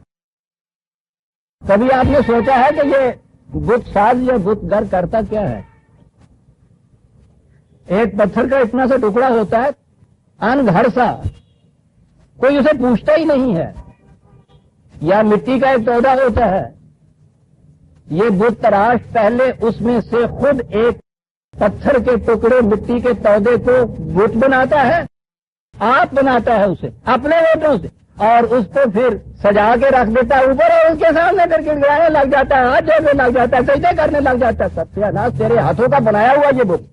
کبھی آپ نے سوچا ہے کہ یہ بت ساز یا بت گر کرتا کیا ہے؟ ایک پتھر کا اتنا سا ٹکڑا ہوتا ہے، ان گھر سا، کوئی اسے پوچھتا ہی نہیں ہے، یا مٹی کا ایک پودا ہوتا ہے۔ یہ بت تراش پہلے اس میں سے خود ایک پتھر کے ٹکڑے مٹی کے پودے کو بت بناتا ہے، آپ بناتا ہے اسے اپنے ہاتھوں سے، اور اس کو پھر سجا کے رکھ دیتا ہے اوپر، اور اس کے سامنے کر کے گرانے لگ جاتا ہے، ہاتھ جوڑنے لگ جاتا ہے، سجدے کرنے لگ جاتا ہے۔ ستیہ ناش، تیرے ہاتھوں کا بنایا ہوا یہ بت۔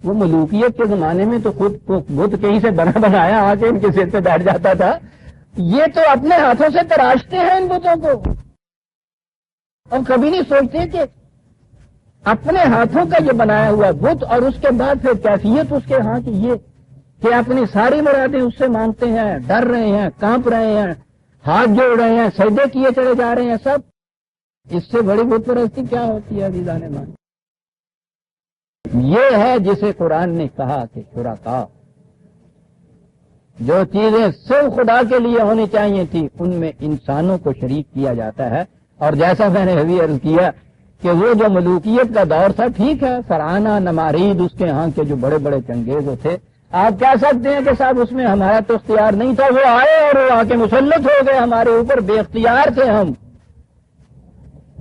وہ ملوکیت کے زمانے میں تو خود بت کہیں سے بنایا آ کے ان کے سر پہ بیٹھ جاتا تھا، یہ تو اپنے ہاتھوں سے تراشتے ہیں ان بتوں کو، اور کبھی نہیں سوچتے کہ اپنے ہاتھوں کا یہ بنایا ہوا بت، اور اس کے بعد پھر کیفیت اس کے ہاں کی کہ اپنی ساری مرادیں اس سے مانگتے ہیں، ڈر رہے ہیں، کانپ رہے ہیں، ہاتھ جوڑ رہے ہیں، سجدے کیے چلے جا رہے ہیں، سب اس سے بڑی بت پرستی کیا ہوتی ہے عزیزان مان؟ یہ ہے جسے قرآن نے کہا کہ شرکا، جو چیزیں صرف خدا کے لیے ہونی چاہیے تھی ان میں انسانوں کو شریک کیا جاتا ہے۔ اور جیسا میں نے ابھی عرض کیا کہ وہ جو ملوکیت کا دور تھا، ٹھیک ہے، فرعونہ نمارید اس کے ہاں کے جو بڑے بڑے چنگیز تھے، آپ کہہ سکتے ہیں کہ صاحب اس میں ہمارا تو اختیار نہیں تھا، وہ آئے اور وہ آ کے مسلط ہو گئے ہمارے اوپر، بے اختیار تھے ہم۔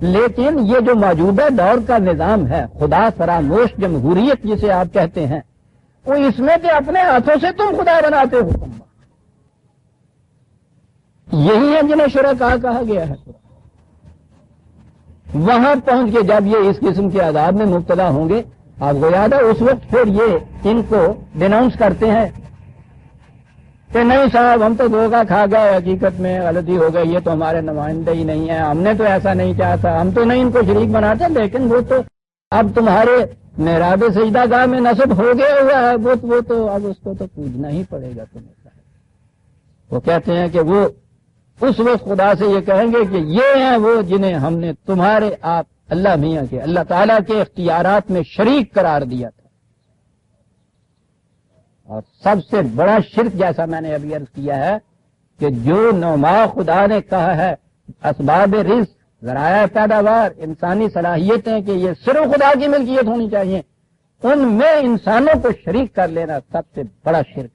لیکن یہ جو موجودہ دور کا نظام ہے، خدا فراموش جمہوریت جسے آپ کہتے ہیں، وہ اس میں کہ اپنے ہاتھوں سے تم خدا بناتے ہو، یہی ہے جنہیں شرکا کہا گیا ہے۔ وہاں پہنچ کے جب یہ اس قسم کے عذاب میں مبتلا ہوں گے، آپ کو یاد ہے اس وقت پھر یہ ان کو ڈیناؤنس کرتے ہیں کہ نہیں صاحب ہم تو دھوکہ کھا گئے، حقیقت میں غلطی ہو گئی، یہ تو ہمارے نمائندے ہی نہیں ہیں، ہم نے تو ایسا نہیں چاہتا، ہم تو نہیں ان کو شریک بناتے، لیکن وہ تو اب تمہارے محراب سجدہ گاہ میں نصب ہو گیا ہوا ہے، وہ تو اب اس کو تو پوجنا ہی پڑے گا تمہیں۔ وہ کہتے ہیں کہ وہ اس وقت خدا سے یہ کہیں گے کہ یہ ہیں وہ جنہیں ہم نے تمہارے آپ اللہ میاں کے، اللہ تعالیٰ کے اختیارات میں شریک قرار دیا تھا۔ اور سب سے بڑا شرک، جیسا میں نے ابھی عرض کیا ہے، کہ جو نوما خدا نے کہا ہے اسباب رزق، ذرائع پیداوار، انسانی صلاحیتیں کہ یہ صرف خدا کی ملکیت ہونی چاہیے، ان میں انسانوں کو شریک کر لینا سب سے بڑا شرک۔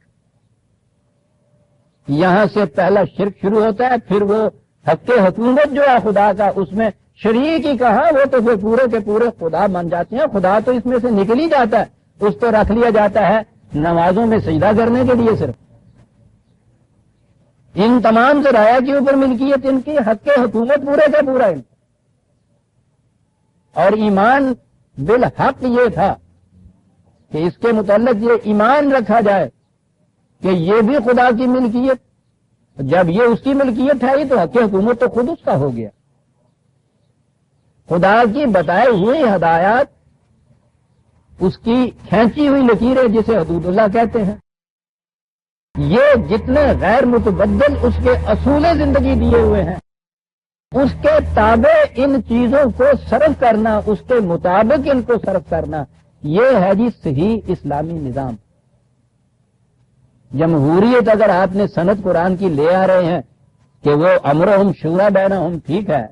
یہاں سے پہلا شرک شروع ہوتا ہے، پھر وہ حق حکومت جو ہے خدا کا، اس میں شریک ہی کہا، وہ تو پھر پورے کے پورے خدا بن جاتے ہیں، خدا تو اس میں سے نکل ہی جاتا ہے، اس کو رکھ لیا جاتا ہے نمازوں میں سجدہ کرنے کے لیے صرف۔ ان تمام ذرائع کے اوپر ملکیت ان کی، حق حکومت پورے کا پورا ان، اور ایمان بالحق یہ تھا کہ اس کے متعلق یہ ایمان رکھا جائے کہ یہ بھی خدا کی ملکیت، جب یہ اس کی ملکیت ہے تو حق حکومت تو خود اس کا ہو گیا۔ خدا کی بتائے ہوئی ہدایات، اس کی کھینچی ہوئی لکیریں جسے حدود اللہ کہتے ہیں، یہ جتنے غیر متبدل اس کے اصول زندگی دیے ہوئے ہیں، اس کے تابع ان چیزوں کو صرف کرنا، اس کے مطابق ان کو صرف کرنا، یہ ہے جی صحیح اسلامی نظام۔ جمہوریت اگر آپ نے سند قرآن کی لے آ رہے ہیں کہ وہ امرہم شورا بینہم، ٹھیک ہے،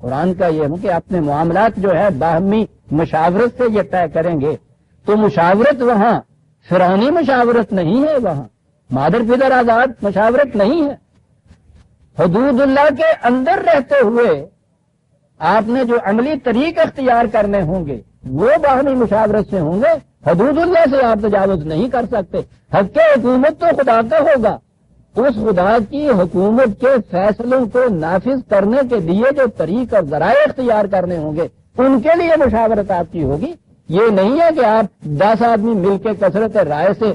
قرآن کا یہ ہے کہ اپنے معاملات جو ہے باہمی مشاورت سے یہ طے کریں گے، تو مشاورت وہاں فرعونی مشاورت نہیں ہے، وہاں مادر پدر آزاد مشاورت نہیں ہے۔ حدود اللہ کے اندر رہتے ہوئے آپ نے جو عملی طریق اختیار کرنے ہوں گے وہ باہمی مشاورت سے ہوں گے، حدود اللہ سے آپ تجاوز نہیں کر سکتے۔ حق حکومت تو خدا کا ہوگا، اس خدا کی حکومت کے فیصلوں کو نافذ کرنے کے لیے جو طریق اور ذرائع اختیار کرنے ہوں گے ان کے لیے مشاورت آپ کی ہوگی۔ یہ نہیں ہے کہ آپ 10 آدمی مل کے کثرت رائے سے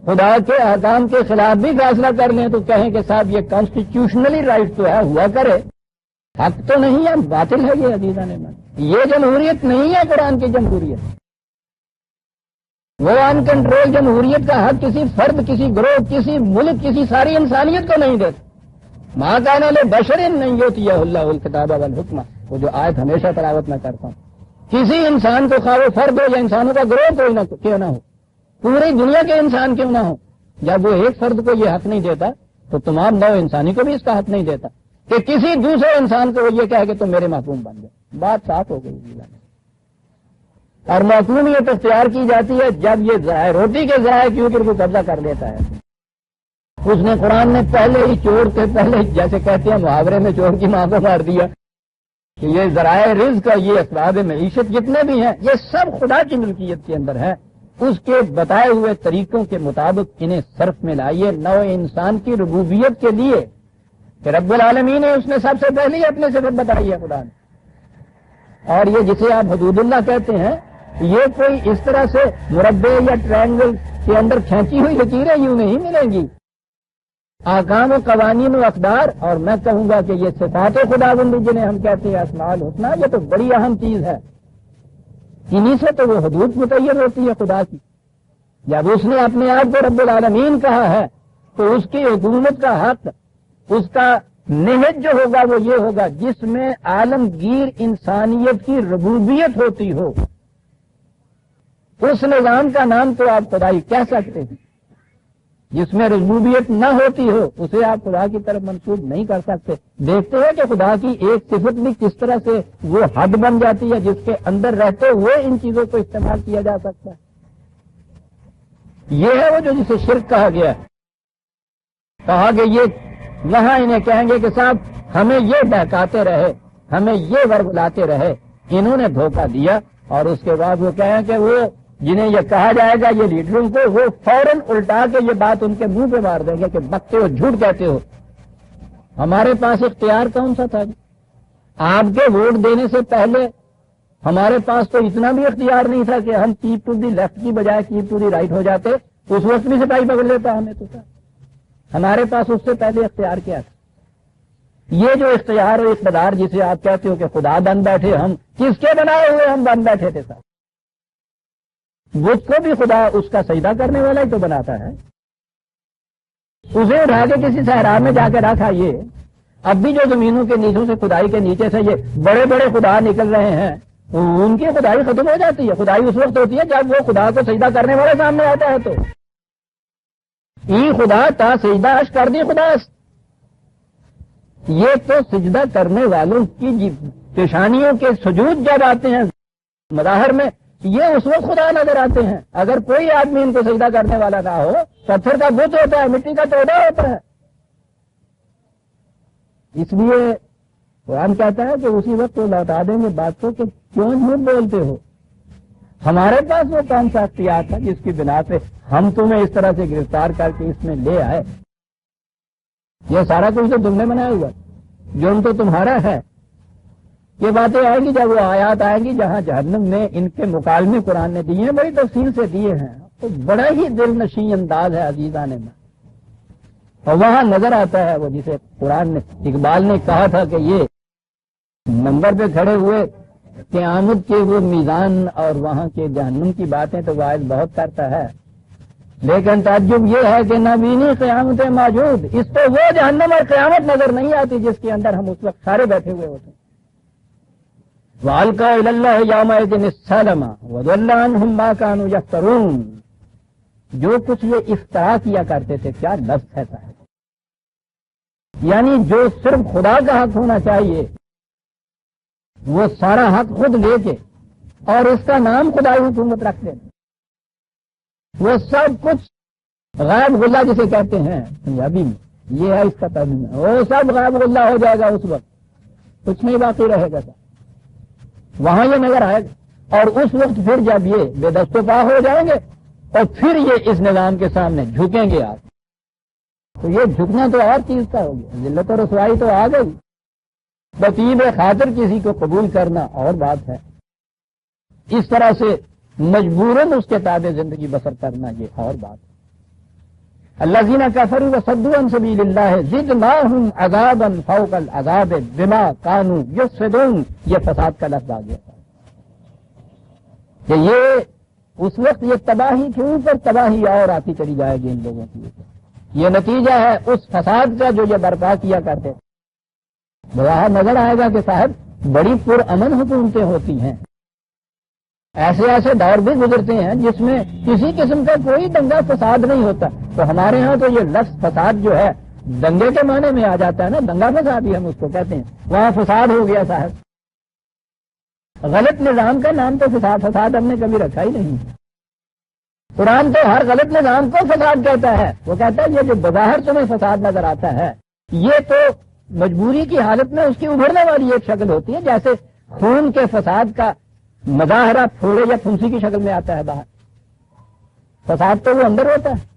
خدا کے احکام کے خلاف بھی فیصلہ کر لیں تو کہیں کہ صاحب یہ کانسٹیٹیوشنلی رائٹ تو ہے، ہوا کرے، حق تو نہیں ہے، باطل ہے یہ عزیزان من۔ یہ جمہوریت نہیں ہے قرآن کی جمہوریت، وہ ان کنٹرول جمہوریت کا حق کسی فرد، کسی گروہ، کسی ملک، کسی ساری انسانیت کو نہیں دیتا۔ ماں کان لبشر ان یؤتیہ اللہ الکتاب والحکمہ، وہ جو آیت ہمیشہ تلاوت میں کرتا ہوں، کسی انسان کو خواہ وہ فرد ہو یا انسانوں کا گروہ کوئی نہ کیوں نہ ہو، پوری دنیا کے انسان کیوں نہ ہو، جب وہ ایک فرد کو یہ حق نہیں دیتا تو تمام نو انسانی کو بھی اس کا حق نہیں دیتا کہ کسی دوسرے انسان کو وہ یہ کہے کہ تم میرے محکوم بن جائے۔ بات صاف ہو گئی۔ اور محکومیت اختیار کی جاتی ہے جب یہ ذرائع روٹی کے ذرائع کے اوپر کو قبضہ کر لیتا ہے۔ اس نے قرآن نے پہلے ہی چور سے پہلے، جیسے کہتے ہیں محاورے میں، چور کی ماں کو مار دیا کہ یہ ذرائع رزق کا، یہ اسباب معیشت جتنے بھی ہیں یہ سب خدا کی ملکیت کے اندر ہے، اس کے بتائے ہوئے طریقوں کے مطابق انہیں صرف میں لائیے نو انسان کی ربوبیت کے لیے کہ رب العالمین ہے، اس نے سب سے پہلے اپنے صفت بتائی ہے خدا نے۔ اور یہ جسے آپ حدود اللہ کہتے ہیں، یہ کوئی اس طرح سے مربع یا ٹرائنگل کے اندر کھینچی ہوئی لکیریں یوں نہیں ملیں گی، احکام و قوانین و اقدار، اور میں کہوں گا کہ یہ صفات خداوندی جنہیں ہم کہتے ہیں اسماء الحسنی، یہ تو بڑی اہم چیز ہے، انہی سے تو وہ حدود متعین ہوتی ہے خدا کی۔ جب اس نے اپنے آپ کو رب العالمین کہا ہے تو اس کی حکومت کا حق، اس کا نہج جو ہوگا وہ یہ ہوگا جس میں عالمگیر انسانیت کی ربوبیت ہوتی ہو۔ اس نظام کا نام تو آپ خدائی کہہ سکتے ہیں۔ جس میں ربوبیت نہ ہوتی ہو اسے آپ خدا کی طرف منسوب نہیں کر سکتے۔ دیکھتے ہیں کہ خدا کی ایک صفت بھی کس طرح سے وہ حد بن جاتی ہے جس کے اندر رہتے ہوئے ان چیزوں کو استعمال کیا جا سکتا ہے۔ یہ ہے وہ جو جسے شرک کہا گیا ہے۔ کہا کہ یہ وہاں انہیں کہیں گے کہ صاحب ہمیں یہ بہکاتے رہے، ہمیں یہ ورگلاتے رہے، انہوں نے دھوکہ دیا، اور اس کے بعد وہ کہیں کہ وہ جنہیں یہ کہا جائے گا یہ لیڈروں کو، وہ فوراً الٹا کے یہ بات ان کے منہ پہ مار دیں گے کہ بکتے ہو، جھوٹ کہتے ہو۔ ہمارے پاس اختیار کون سا تھا؟ آپ کے ووٹ دینے سے پہلے ہمارے پاس تو اتنا بھی اختیار نہیں تھا کہ ہم کیپ ٹو دی لیفٹ کی بجائے کیپ ٹو دی رائٹ ہو جاتے، اس وقت بھی سپاہی پکڑ لیتا ہمیں تو تھا۔ ہمارے پاس اس سے پہلے اختیار کیا تھا؟ یہ جو اختیار اور اقتدار جسے آپ کہتے ہو کہ خدا بن بیٹھے، ہم کس کے بنائے ہوئے ہم بن بیٹھے تھے صاحب؟ بت کو بھی خدا اس کا سجدہ کرنے والا ہی تو بناتا ہے۔ اسے اٹھا کے کسی صحرا میں جا کے رکھا۔ یہ اب بھی جو زمینوں کے نیچوں سے خدائی کے نیچے سے یہ بڑے بڑے خدا نکل رہے ہیں، ان کی خدائی ختم ہو جاتی ہے۔ خدائی اس وقت ہوتی ہے جب وہ خدا کو سجدہ کرنے والے سامنے آتا ہے۔ تو ای خدا تا سجدہ اش کر دی خدا، یہ تو سجدہ کرنے والوں کی پیشانیوں کے سجود جب آتے ہیں مظاہر میں، یہ اس وقت خدا نظر آتے ہیں۔ اگر کوئی آدمی ان کو سجدہ کرنے والا نہ ہو، پتھر کا بت ہوتا ہے، مٹی کا توڑا ہوتا ہے۔ اس لیے قرآن کہتا ہے کہ اسی وقت وہ لوٹا دیں گے بات کو کہ کیوں جھوٹ بولتے ہو؟ ہمارے پاس وہ کون سا اختیار تھا جس کی بنا پہ ہم تمہیں اس طرح سے گرفتار کر کے اس میں لے آئے؟ یہ سارا کچھ تو تم نے بنایا ہوا، جرم تو تمہارا ہے۔ یہ باتیں آئیں گی جب وہ آیات آئیں گی جہاں جہنم میں ان کے مکالمے قرآن نے دیے ہیں، بڑی تفصیل سے دیے ہیں، تو بڑا ہی دل نشیں انداز ہے عزیزان میں۔ اور وہاں نظر آتا ہے وہ جسے قرآن نے، اقبال نے کہا تھا کہ یہ نمبر پہ کھڑے ہوئے قیامت کے وہ میزان اور وہاں کے جہنم کی باتیں تو واعظ بہت کرتا ہے، لیکن تعجب یہ ہے کہ نہ بینی قیامت موجود، اس پہ وہ جہنم اور قیامت نظر نہیں آتی جس کے اندر ہم اس وقت سارے بیٹھے ہوئے ہوتے ہیں۔ وَأَلْقَوْا إِلَى اللَّهِ يَوْمَئِذٍ السَّلَمَ وَضَلَّ عَنْهُمْ مَا كَانُوا يَفْتَرُونَ۔ جو کچھ یہ افترا کیا کرتے تھے، کیا لفظ ہے صاحب، یعنی جو صرف خدا کا حق ہونا چاہیے وہ سارا حق خود لے کے اور اس کا نام خدائی حکومت رکھ دیں، وہ سب کچھ غائب غلہ جسے کہتے ہیں پنجابی میں، یہ ہے اس کا ترجمہ، وہ سب غائب غلہ ہو جائے گا، اس وقت کچھ نہیں باقی رہے گا۔ وہاں یہ نظر آئے گا، اور اس وقت پھر جب یہ بے دست و پا ہو جائیں گے اور پھر یہ اس نظام کے سامنے جھکیں گے آپ، تو یہ جھکنا تو اور چیز کا ہو گیا، ذلت و رسوائی تو آ گئی، بطیب خاطر کسی کو قبول کرنا اور بات ہے، اس طرح سے مجبوراً اس کے تابع زندگی بسر کرنا یہ اور بات ہے۔ الذین کفروا وصدوا عن سبیل اللہ زدناہم عذابا فوق العذاب بما کانوا یفسدون، یہ فساد کا لفظ آ گیا کہ یہ اس وقت یہ تباہی کے اوپر تباہی اور آتی چلی جائے گی ان لوگوں کی اوپر، یہ نتیجہ ہے اس فساد کا جو یہ برپا کیا کرتے۔ باہر نظر آئے گا کہ صاحب بڑی پرامن حکومتیں ہوتی ہیں، ایسے ایسے دور بھی گزرتے ہیں جس میں کسی قسم کا کوئی دنگا فساد نہیں ہوتا۔ تو ہمارے ہاں تو یہ لفظ فساد جو ہے دنگے کے معنی میں آ جاتا ہے نا، دنگا فساد ہی ہم اس کو کہتے ہیں، وہاں فساد ہو گیا صاحب۔ غلط نظام کا نام تو فساد ہم نے کبھی رکھا ہی نہیں۔ قرآن تو ہر غلط نظام کو فساد کہتا ہے، وہ کہتا ہے یہ جو بظاہر تمہیں فساد نظر آتا ہے یہ تو مجبوری کی حالت میں اس کی ابھرنے والی ایک شکل ہوتی ہے، جیسے خون کے فساد کا مظاہرہ پھوڑے یا پھنسی کی شکل میں آتا ہے باہر، فساد تو وہ اندر ہوتا ہے۔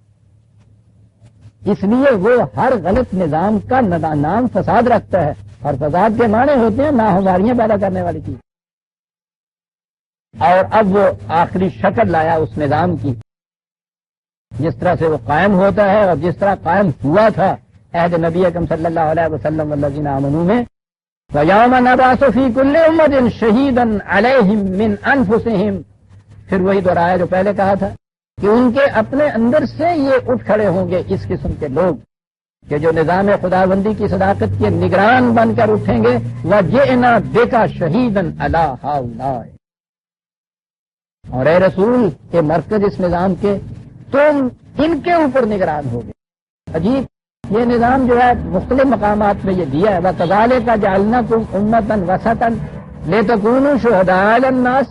اس لیے وہ ہر غلط نظام کا نام فساد رکھتا ہے، اور فساد کے معنی ہوتے ہیں ناہمواریاں پیدا کرنے والی چیز۔ اور اب وہ آخری شکل لایا اس نظام کی، جس طرح سے وہ قائم ہوتا ہے اور جس طرح قائم ہوا تھا عہد نبی اکرم صلی اللہ علیہ وسلم والذین آمنوا میں، وَيَوْمَ نَبْعَثُ فِي كُلِّ أُمَّةٍ شَهِيدًا عَلَيْهِمْ مِنْ أَنفُسِهِمْ، پھر وہی دوہرایا جو پہلے کہا تھا کہ ان کے اپنے اندر سے یہ اٹھ کھڑے ہوں گے اس قسم کے لوگ کہ جو نظام خداوندی کی صداقت کے نگران بن کر اٹھیں گے وَجِئْنَا بِكَ شَهِيدًا عَلَىٰ هَٰؤُلَاءِ، اور اے رسول کے مرکز اس نظام کے تم ان کے اوپر نگران ہوگے. عجیب یہ نظام جو ہے مختلف مقامات میں یہ دیا ہے. وَكَذَٰلِكَ جَعَلْنَاكُمْ أُمَّةً وَسَطًا لِتَكُونُوا شُهَدَاءَ عَلَى النَّاسِ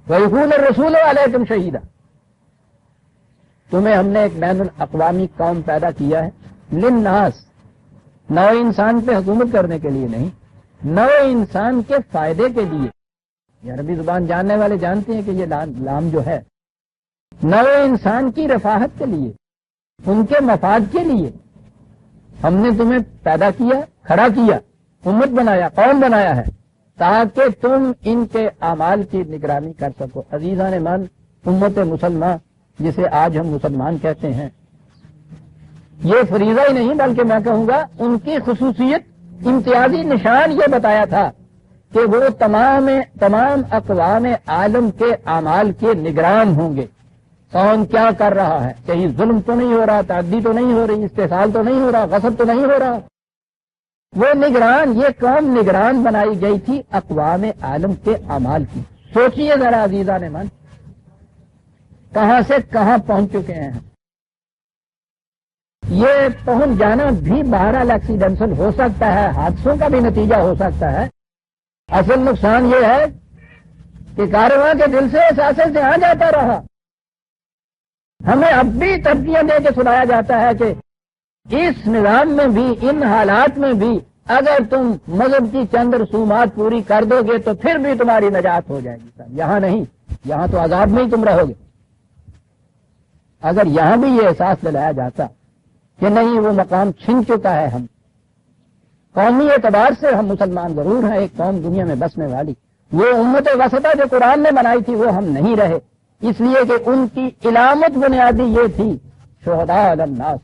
وَيَكُونَ الرَّسُولُ عَلَيْكُمْ شَهِيدًا. تمہیں ہم نے ایک بین الاقوامی قوم پیدا کیا ہے للناس، نو انسان پہ حکومت کرنے کے لیے نہیں، نو انسان کے فائدے کے لیے. یہ عربی زبان جاننے والے جانتے ہیں کہ یہ لام جو ہے نو انسان کی رفاہت کے لیے، ان کے مفاد کے لیے ہم نے تمہیں پیدا کیا، کھڑا کیا، امت بنایا، قوم بنایا ہے تاکہ تم ان کے اعمال کی نگرانی کر سکو. عزیزان من، امت مسلمہ جسے آج ہم مسلمان کہتے ہیں، یہ فریضہ ہی نہیں بلکہ میں کہوں گا ان کی خصوصیت، امتیازی نشان یہ بتایا تھا کہ وہ تمام اقوام عالم کے اعمال کے نگران ہوں گے. کون کیا کر رہا ہے، کہیں ظلم تو نہیں ہو رہا، تعدی تو نہیں ہو رہی، استحصال تو نہیں ہو رہا، غصب تو نہیں ہو رہا. وہ نگران، یہ قوم نگران بنائی گئی تھی اقوام عالم کے اعمال کی. سوچئے ذرا عزیزان من، کہاں سے کہاں پہنچ چکے ہیں. یہ پہنچ جانا بھی بہرحال ایکسیڈنٹل ہو سکتا ہے، حادثوں کا بھی نتیجہ ہو سکتا ہے. اصل نقصان یہ ہے کہ کارواں کے دل سے احساس سے آ جاتا رہا. ہمیں اب بھی ترقیاں دے کے سنایا جاتا ہے کہ اس نظام میں بھی، ان حالات میں بھی اگر تم مذہب کی چند رسومات پوری کر دو گے تو پھر بھی تمہاری نجات ہو جائے گی. یہاں نہیں، یہاں تو عذاب میں ہی تم رہو گے. اگر یہاں بھی یہ احساس دلایا جاتا کہ نہیں، وہ مقام چھن چکا ہے. ہم قومی اعتبار سے ہم مسلمان ضرور ہیں، ایک قوم دنیا میں بسنے والی. وہ امت وسطہ جو قرآن نے بنائی تھی وہ ہم نہیں رہے، اس لیے کہ ان کی علامت بنیادی یہ تھی شہداء علی الناس،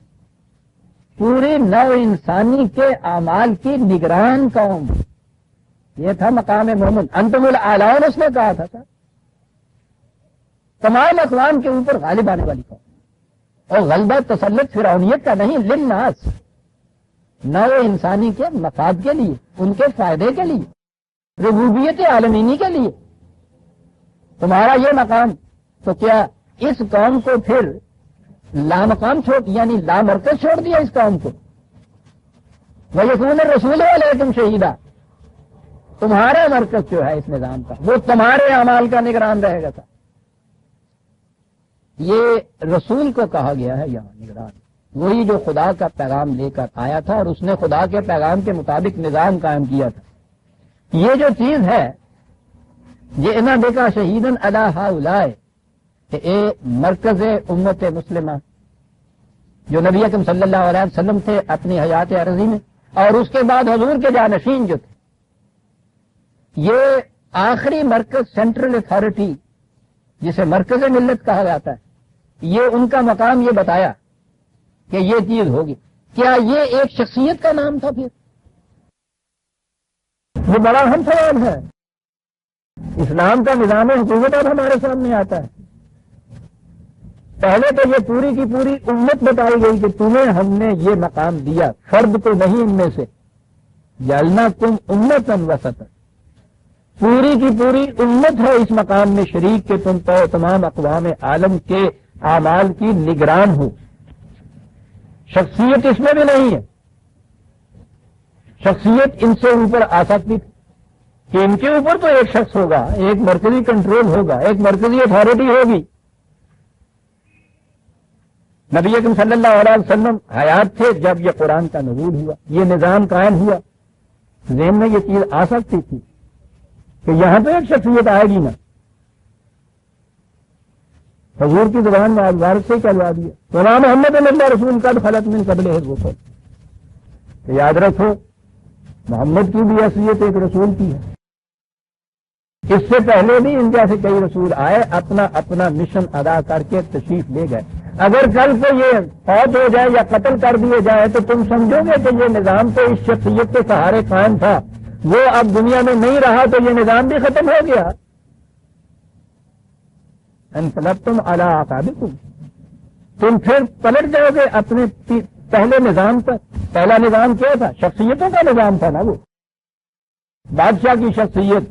پوری نو انسانی کے اعمال کی نگران قوم. یہ تھا مقام مومن. انتم الاعلون اس نے کہا تھا تمام اقوام کے اوپر غالب آنے والی قوم. اور غلبہ تسلط فرعونیت کا نہیں، للناس، نو انسانی کے مفاد کے لیے، ان کے فائدے کے لیے، ربوبیت عالمینی کے لیے. تمہارا یہ مقام، تو کیا اس قوم کو پھر لامقام یعنی لامرکز چھوڑ دیا اس قوم کو؟ وَيَكُونَ الرَّسُولُ عَلَيْكُمْ شَهِيدًا. تمہارا مرکز جو ہے اس نظام کا، وہ تمہارے اعمال کا نگران رہے گا. یہ رسول کو کہا گیا ہے یہاں نگران، وہی جو خدا کا پیغام لے کر آیا تھا اور اس نے خدا کے پیغام کے مطابق نظام قائم کیا تھا. یہ جو چیز ہے جئنا بک شہیدا علی ہؤلاء، کہ اے مرکز امت مسلمہ جو نبی اکرم صلی اللہ علیہ وسلم تھے اپنی حیات عرضی میں، اور اس کے بعد حضور کے جانشین جو تھے، یہ آخری مرکز، سینٹرل اتھارٹی جسے مرکز ملت کہا جاتا ہے، یہ ان کا مقام یہ بتایا کہ یہ چیز ہوگی. کیا یہ ایک شخصیت کا نام تھا؟ پھر یہ بڑا اہم سوال ہے. اسلام کا نظام حکومت اب ہمارے سامنے آتا ہے. پہلے تو یہ پوری کی پوری امت بتائی گئی کہ تمہیں ہم نے یہ مقام دیا، فرد تو نہیں ان میں سے. جعلناکم امۃ وسطا، پوری کی پوری امت ہے اس مقام میں شریک کہ تم تو تمام اقوام عالم کے اعمال کی نگران ہو. شخصیت اس میں بھی نہیں ہے. شخصیت ان سے اوپر آ سکتی تھی کہ ان کے اوپر تو ایک شخص ہوگا، ایک مرکزی کنٹرول ہوگا، ایک مرکزی اتھارٹی ہوگی. نبی اکرم صلی اللہ علیہ وسلم حیات تھے جب یہ قرآن کا نزول ہوا، یہ نظام قائم ہوا. ذہن میں یہ چیز آ سکتی تھی کہ یہاں تو ایک شخصیت آئے گی نا. حضور کی زبان میں آج سے چلوا دیا غلام محمد اللہ رسول قد خلت من قبلہ الرسل. تو یاد رکھو محمد کی بھی حیثیت ایک رسول کی ہے. اس سے پہلے بھی ان جیسے کئی رسول آئے، اپنا اپنا مشن ادا کر کے تشریف لے گئے. اگر کل کو یہ فوت ہو جائے یا قتل کر دیے جائے تو تم سمجھو گے کہ یہ نظام تو اس شخصیت کے سہارے قائم تھا، وہ اب دنیا میں نہیں رہا تو یہ نظام بھی ختم ہو گیا. انقلبتم علی اعقابکم، تم پھر پلٹ جاؤ گے اپنے پہلے نظام پر. پہلا نظام کیا تھا؟ شخصیتوں کا نظام تھا نا. وہ بادشاہ کی شخصیت،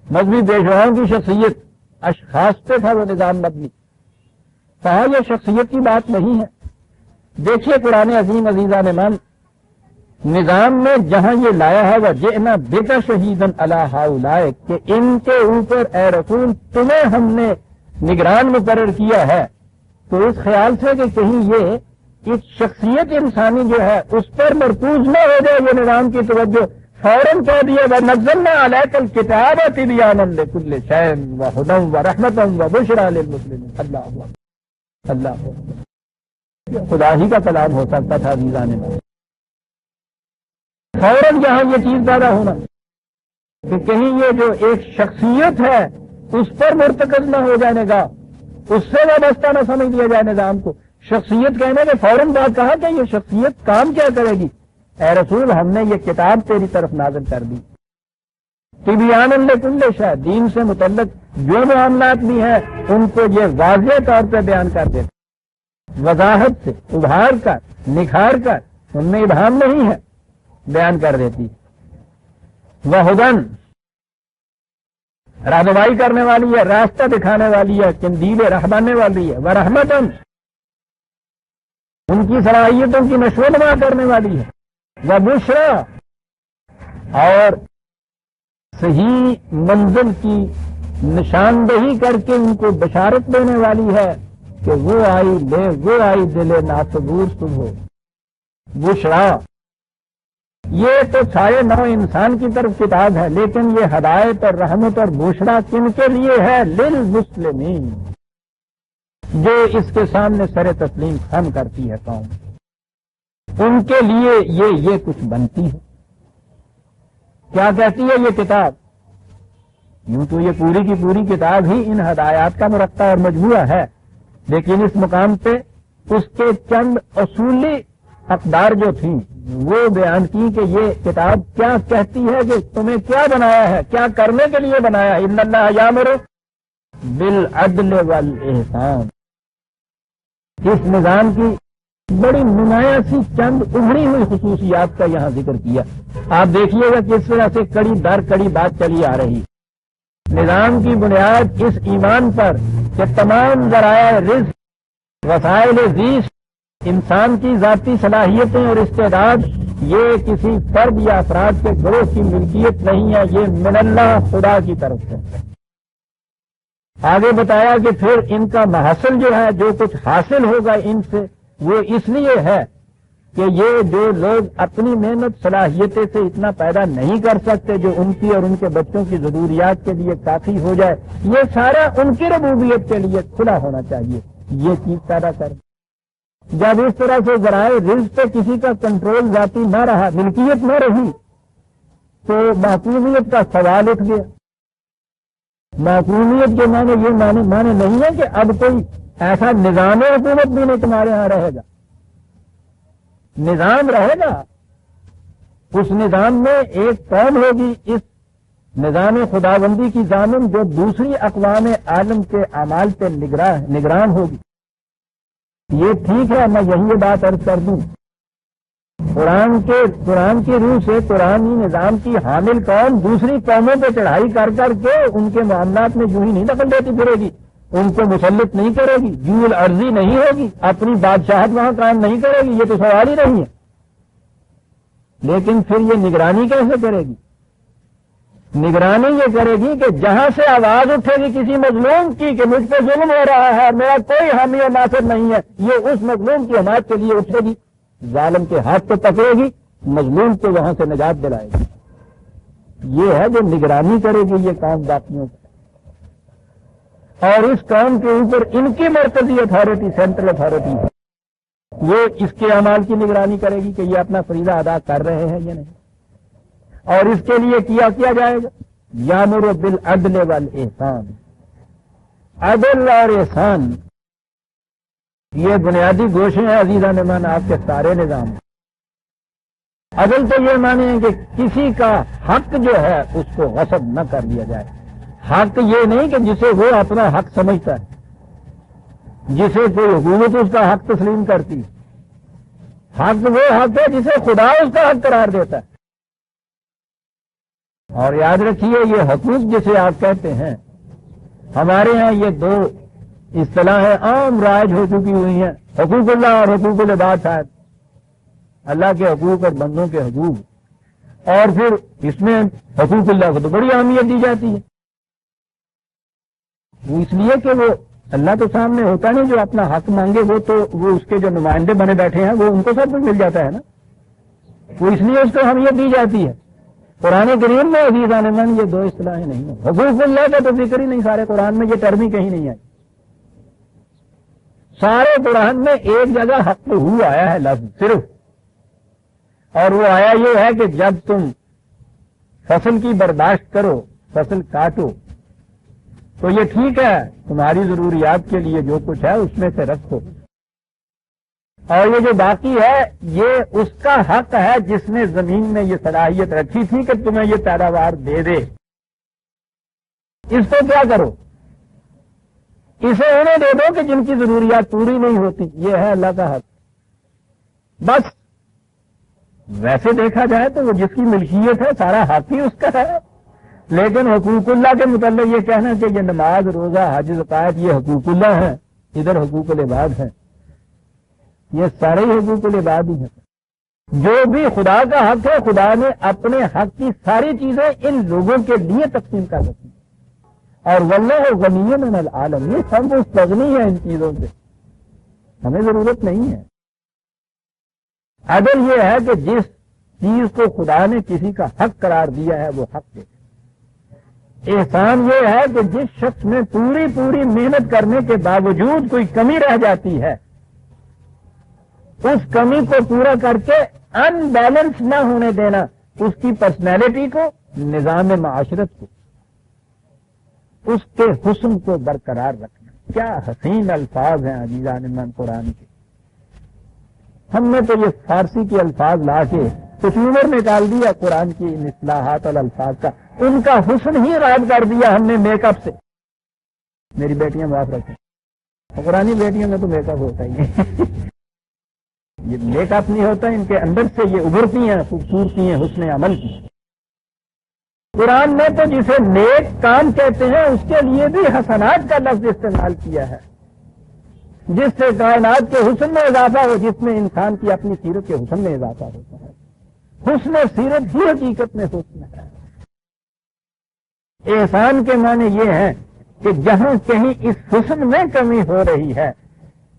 مذہبی پیشواؤں کی شخصیت، اشخاص پہ تھا وہ نظام مبنی. کہا یہ شخصیت کی بات نہیں ہے. دیکھیے قرآن عظیم عزیزان مان، نظام میں جہاں یہ لایا ہے وَجِئْنَا بِكَ شَهِيدًا عَلَىٰ هَٰؤُلَاءِ کہ ان کے اوپر اے رسول تمہیں ہم نے نگران مقرر کیا ہے، تو اس خیال سے کہ کہیں یہ ایک شخصیت انسانی جو ہے اس پر مرکوز نہ ہو جائے یہ نظام کی توجہ، فوراً کہہ دیا وَنَزَّلْنَا عَلَيْكَ الْكِتَابَ تِبْيَانًا لِكُلِّ شَيْءٍ وَهُدًى وَرَحْمَةً وَبُشْرَىٰ لِلْمُسْلِمِينَ. اللہ خدا ہی کا کلام ہو سکتا تھا عزیزان مان. فوراً یہاں یہ چیز پیدا ہونا کہ کہیں یہ جو ایک شخصیت ہے اس پر مرتکز نہ ہو جانے گا، اس سے وابستہ نہ سمجھ لیا جائے نظام کو. شخصیت کہنے کے فوراً بات کہا کہ یہ شخصیت کام کیا کرے گی؟ اے رسول ہم نے یہ کتاب تیری طرف نازل کر دی، تبیانا لکل شیء، دین سے متعلق جو معاملات بھی ہیں ان کو یہ واضح طور پہ بیان کر دیتے، وضاحت سے ابھار کر نکھار کر، ان میں ابہام نہیں ہے، بیان کر دیتی. وہدن رہنمائی کرنے والی ہے، راستہ دکھانے والی ہے، قندیل رہبانے والی ہے. ورحمتن ان کی صلاحیتوں کی نشو و نما کرنے والی ہے. وبشرا اور صحیح منزل کی نشاندہی کر کے ان کو بشارت دینے والی ہے کہ وہ آئی لے وہ آئی دلے ناصبور صبح. بشرا یہ تو سارے نو انسان کی طرف کتاب ہے، لیکن یہ ہدایت اور رحمت اور بشرا کن کے لیے ہے؟ للمسلمین، جو اس کے سامنے سر تسلیم خم کرتی ہے قوم، ان کے لیے یہ کچھ بنتی ہے. کیا کہتی ہے یہ کتاب؟ یوں تو یہ پوری کی پوری کتاب ہی ان ہدایات کا مرتبہ اور مجموعہ ہے، لیکن اس مقام پہ اس کے چند اصولی اقدار جو تھیں وہ بیان کی کہ یہ کتاب کیا کہتی ہے، کہ تمہیں کیا بنایا ہے، کیا کرنے کے لیے بنایا ہے. ان اللہ یامر بالعدل والاحسان. اس نظام کی بڑی نمایاں سی چند ابھری ہوئی خصوصیات کا یہاں ذکر کیا. آپ دیکھیے گا کس طرح سے کڑی در کڑی بات چلی آ رہی. نظام کی بنیاد اس ایمان پر کہ تمام ذرائع رزق، وسائل زیست، انسان کی ذاتی صلاحیتیں اور استعداد یہ کسی فرد یا افراد کے گروہ کی ملکیت نہیں ہے، یہ من اللہ خدا کی طرف سے. آگے بتایا کہ پھر ان کا محصل جو ہے، جو کچھ حاصل ہوگا ان سے، وہ اس لیے ہے کہ یہ جو لوگ اپنی محنت صلاحیتیں سے اتنا پیدا نہیں کر سکتے جو ان کی اور ان کے بچوں کی ضروریات کے لیے کافی ہو جائے، یہ سارا ان کی ربوبیت کے لیے کھلا ہونا چاہیے. یہ چیز پیدا کر. جب اس طرح سے ذرائع رزق پہ کسی کا کنٹرول ذاتی نہ رہا، ملکیت نہ رہی، تو معقومیت کا سوال اٹھ گیا. معقومیت کے معنی یہ معنی نہیں ہے کہ اب کوئی ایسا نظام حکومت بھی نہیں تمہارے ہاں رہے گا. نظام رہے گا، اس نظام میں ایک قوم ہوگی اس نظام خداوندی کی ضامن جو دوسری اقوام عالم کے اعمال پہ نگران ہوگی. یہ ٹھیک ہے، میں یہی بات عرض کر دوں، قرآن کی روح سے قرآنی نظام کی حامل قوم دوسری قوموں پہ چڑھائی کر کر کے ان کے معاملات میں یوں ہی نہیں دخل دیتی پھرے گی، ان کو مسلط نہیں کرے گی، جول عرضی نہیں ہوگی، اپنی بادشاہت وہاں قائم نہیں کرے گی. یہ تو سوال ہی نہیں ہے. لیکن پھر یہ نگرانی کیسے کرے گی؟ نگرانی یہ کرے گی کہ جہاں سے آواز اٹھے گی کسی مظلوم کی کہ مجھ پہ ظلم ہو رہا ہے، میرا کوئی حامی و ناصر نہیں ہے، یہ اس مظلوم کی حمایت کے لیے اٹھے گی، ظالم کے ہاتھ پہ پکڑے گی، مظلوم کو وہاں سے نجات دلائے گی. یہ ہے جو نگرانی کرے گی یہ کام باقیوں کا. اور اس کام کے اوپر ان کی مرکزی اتھارٹی، سینٹرل اتھارٹی ہے، وہ اس کے اعمال کی نگرانی کرے گی کہ یہ اپنا فریضہ ادا کر رہے ہیں یا نہیں. اور اس کے لیے کیا جائے گا؟ یامر بالعدل والاحسان. عدل اور احسان یہ بنیادی گوشے ہیں عزیزان مان آپ کے سارے نظام. عدل تو یہ مانے کہ کسی کا حق جو ہے اس کو غصب نہ کر دیا جائے، حق یہ نہیں کہ جسے وہ اپنا حق سمجھتا ہے، جسے کوئی حکومت اس کا حق تسلیم کرتی ہے۔ حق وہ حق ہے جسے خدا اس کا حق قرار دیتا ہے۔ اور یاد رکھیے یہ حقوق جسے آپ کہتے ہیں، ہمارے ہاں یہ دو اصطلاحیں عام رائج ہو چکی ہوئی ہیں، حقوق اللہ اور حقوق العباد صاحب، اللہ کے حقوق اور بندوں کے حقوق، اور پھر اس میں حقوق اللہ کو تو بڑی اہمیت دی جاتی ہے۔ وہ اس لیے کہ وہ اللہ تو سامنے ہوتا نہیں، جو اپنا حق مانگے وہ اس کے جو نمائندے بنے بیٹھے ہیں وہ ان کو سب کچھ مل جاتا ہے نا، وہ اس لیے اس کو اہمیت دی جاتی ہے۔ قرآن کریم میں عزیزان من یہ دو اصطلاحیں نہیں ہیں، حقوق اللہ کا تو ذکر ہی نہیں، سارے قرآن میں یہ ٹرم ہی کہیں نہیں آئی۔ سارے قرآن میں ایک جگہ حق ہو آیا ہے لفظ صرف، اور وہ آیا یہ ہے کہ جب تم فصل کی برداشت کرو، فصل کاٹو، تو یہ ٹھیک ہے تمہاری ضروریات کے لیے جو کچھ ہے اس میں سے رکھو، اور یہ جو باقی ہے یہ اس کا حق ہے جس نے زمین میں یہ صلاحیت رکھی تھی کہ تمہیں یہ پیداوار دے دے، اس کو کیا کرو، اسے انہیں دے دو کہ جن کی ضروریات پوری نہیں ہوتی، یہ ہے اللہ کا حق۔ بس ویسے دیکھا جائے تو وہ جس کی ملکیت ہے سارا حق ہی اس کا ہے، لیکن حقوق اللہ کے متعلق یہ کہنا کہ یہ نماز، روزہ، حج، زکوٰۃ یہ حقوق اللہ ہے، ادھر حقوق العباد ہے، یہ سارے ہی حقوق العباد ہی ہیں۔ جو بھی خدا کا حق ہے خدا نے اپنے حق کی ساری چیزیں ان لوگوں کے لیے تقسیم کر رکھی، اور واللہ غنی من العالم، یہ سب مستغنی ہے ان چیزوں سے، ہمیں ضرورت نہیں ہے۔ عدل یہ ہے کہ جس چیز کو خدا نے کسی کا حق قرار دیا ہے وہ حق دے۔ احسان یہ ہے کہ جس شخص میں پوری محنت کرنے کے باوجود کوئی کمی رہ جاتی ہے، اس کمی کو پورا کر کے ان بیلنس نہ ہونے دینا، اس کی پرسنالٹی کو، نظام معاشرت کو، اس کے حسن کو برقرار رکھنا۔ کیا حسین الفاظ ہیں عزیزان من قرآن کے۔ ہم نے تو یہ فارسی کے الفاظ لا کے کچھ نکال دیا قرآن کی ان اصلاحات اور الفاظ کا، ان کا حسن ہی راد کر دیا ہم نے میک اپ سے۔ میری بیٹیاں معاف رکھیں، قرآنی بیٹیوں میں تو میک اپ ہوتا ہی ہے یہ میک اپ نہیں ہوتا، ان کے اندر سے یہ ابھرتی ہیں خوبصورتی ہیں حسن عمل کی۔ قرآن نے تو جسے نیک کام کہتے ہیں اس کے لیے بھی حسنات کا لفظ استعمال کیا ہے، جس سے کائنات کے حسن میں اضافہ ہو، جس میں انسان کی اپنی سیرت کے حسن میں اضافہ ہوتا ہے۔ حسن سیرت ہی حقیقت میں حسن ہے۔ احسان کے معنی یہ ہے کہ جہاں کہیں اس حسن میں کمی ہو رہی ہے،